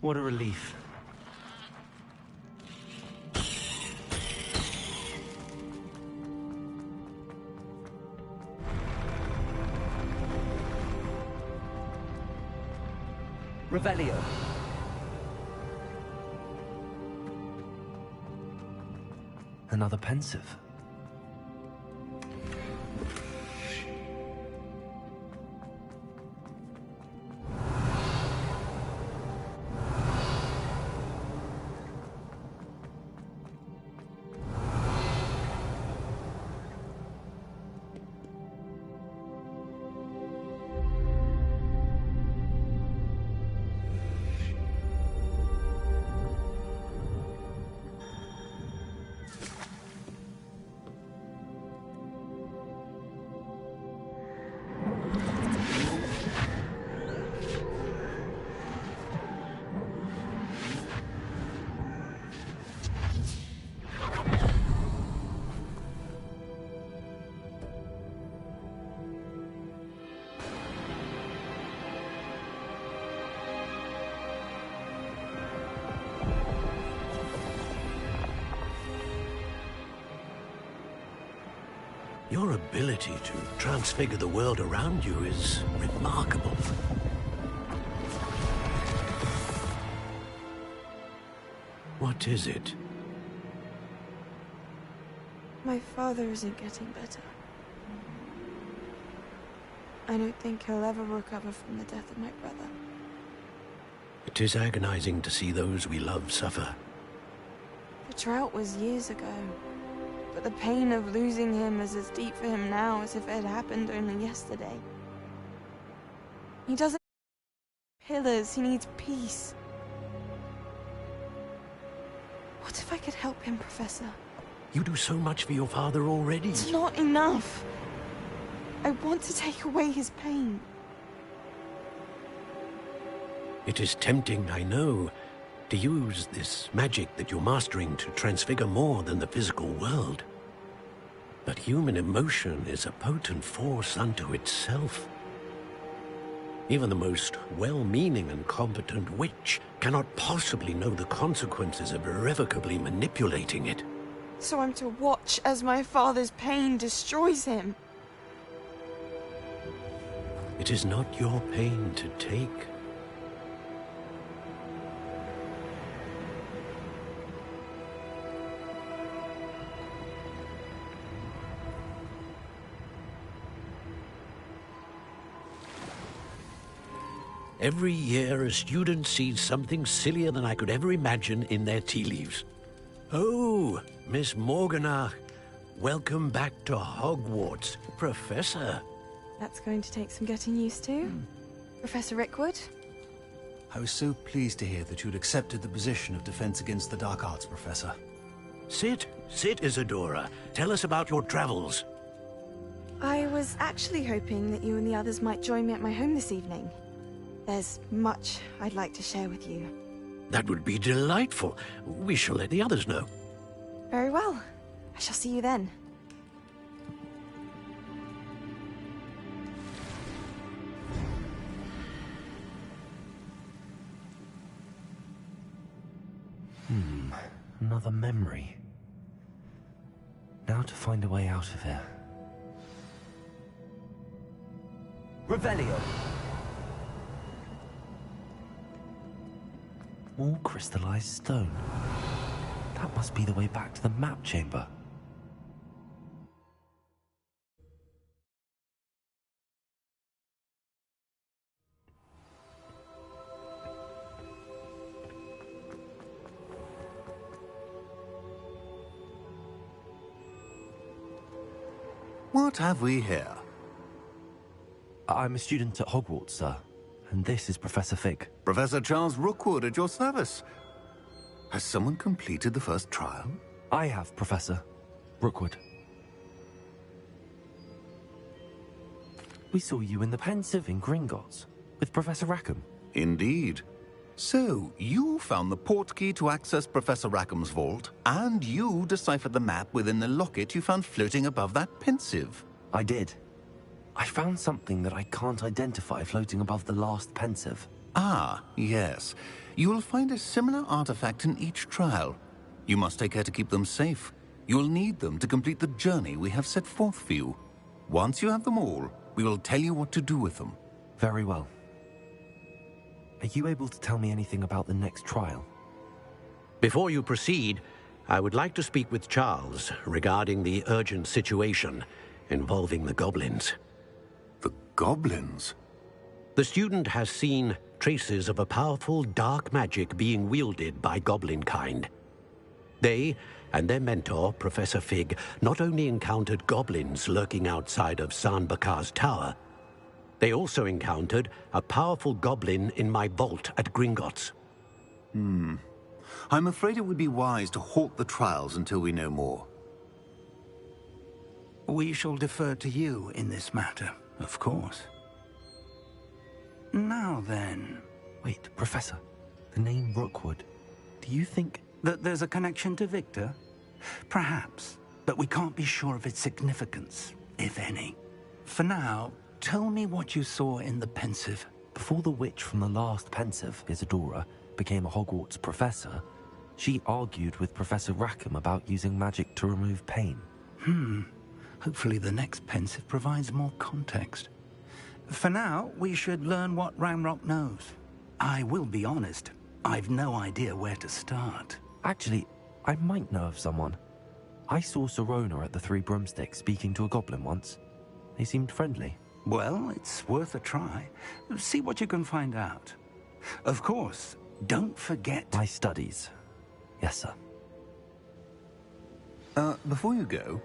What a relief. Revelio. Another pensive. Your ability to transfigure the world around you is remarkable. What is it? My father isn't getting better. I don't think he'll ever recover from the death of my brother. It is agonizing to see those we love suffer. The drought was years ago, but the pain of losing him is as deep for him now as if it had happened only yesterday. He doesn't need pillars, he needs peace. What if I could help him, Professor? You do so much for your father already. It's not enough. I want to take away his pain. It is tempting, I know, to use this magic that you're mastering to transfigure more than the physical world. But human emotion is a potent force unto itself. Even the most well-meaning and competent witch cannot possibly know the consequences of irrevocably manipulating it. So I'm to watch as my father's pain destroys him. It is not your pain to take. Every year, a student sees something sillier than I could ever imagine in their tea leaves. Oh, Miss Morganach, welcome back to Hogwarts, Professor. That's going to take some getting used to. Professor Rickwood? I was so pleased to hear that you'd accepted the position of Defense Against the Dark Arts, Professor. Sit, Isadora. Tell us about your travels. I was actually hoping that you and the others might join me at my home this evening. There's much I'd like to share with you. That would be delightful. We shall let the others know. Very well. I shall see you then. Another memory. Now to find a way out of here. Revelio! More crystallized stone. That must be the way back to the map chamber. What have we here? I'm a student at Hogwarts, sir. And this is Professor Fig. Professor Charles Rookwood at your service. Has someone completed the first trial? I have, Professor Rookwood. We saw you in the Pensive in Gringotts with Professor Rackham. Indeed. So, you found the portkey to access Professor Rackham's vault, and you deciphered the map within the locket you found floating above that Pensive. I did. I found something that I can't identify floating above the last Pensive. Ah, yes. You will find a similar artifact in each trial. You must take care to keep them safe. You will need them to complete the journey we have set forth for you. Once you have them all, we will tell you what to do with them. Very well. Are you able to tell me anything about the next trial? Before you proceed, I would like to speak with Charles regarding the urgent situation involving the goblins. The goblins? The student has seen traces of a powerful dark magic being wielded by goblin kind. They and their mentor, Professor Fig, not only encountered goblins lurking outside of San Bakar's tower, they also encountered a powerful goblin in my vault at Gringotts. I'm afraid it would be wise to halt the trials until we know more. We shall defer to you in this matter, of course. Now then... Wait, Professor. The name Rookwood. Do you think... that there's a connection to Victor? Perhaps, but we can't be sure of its significance, if any. For now, tell me what you saw in the Pensive. Before the witch from the last Pensive, Isadora, became a Hogwarts professor, she argued with Professor Rackham about using magic to remove pain. Hopefully the next Pensive provides more context. For now, we should learn what Ranrock knows. I will be honest, I've no idea where to start. Actually, I might know of someone. I saw Serona at the Three Broomsticks speaking to a goblin once. They seemed friendly. Well, it's worth a try. See what you can find out. Of course, don't forget... My studies. Yes, sir. Before you go...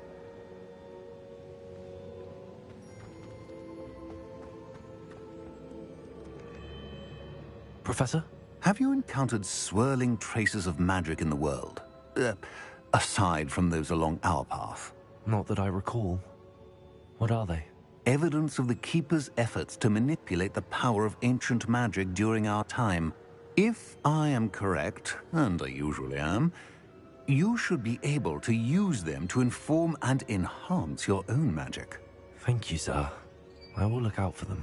Professor? Have you encountered swirling traces of magic in the world? Aside from those along our path? Not that I recall. What are they? Evidence of the Keeper's efforts to manipulate the power of ancient magic during our time. If I am correct, and I usually am, you should be able to use them to inform and enhance your own magic. Thank you, sir. I will look out for them.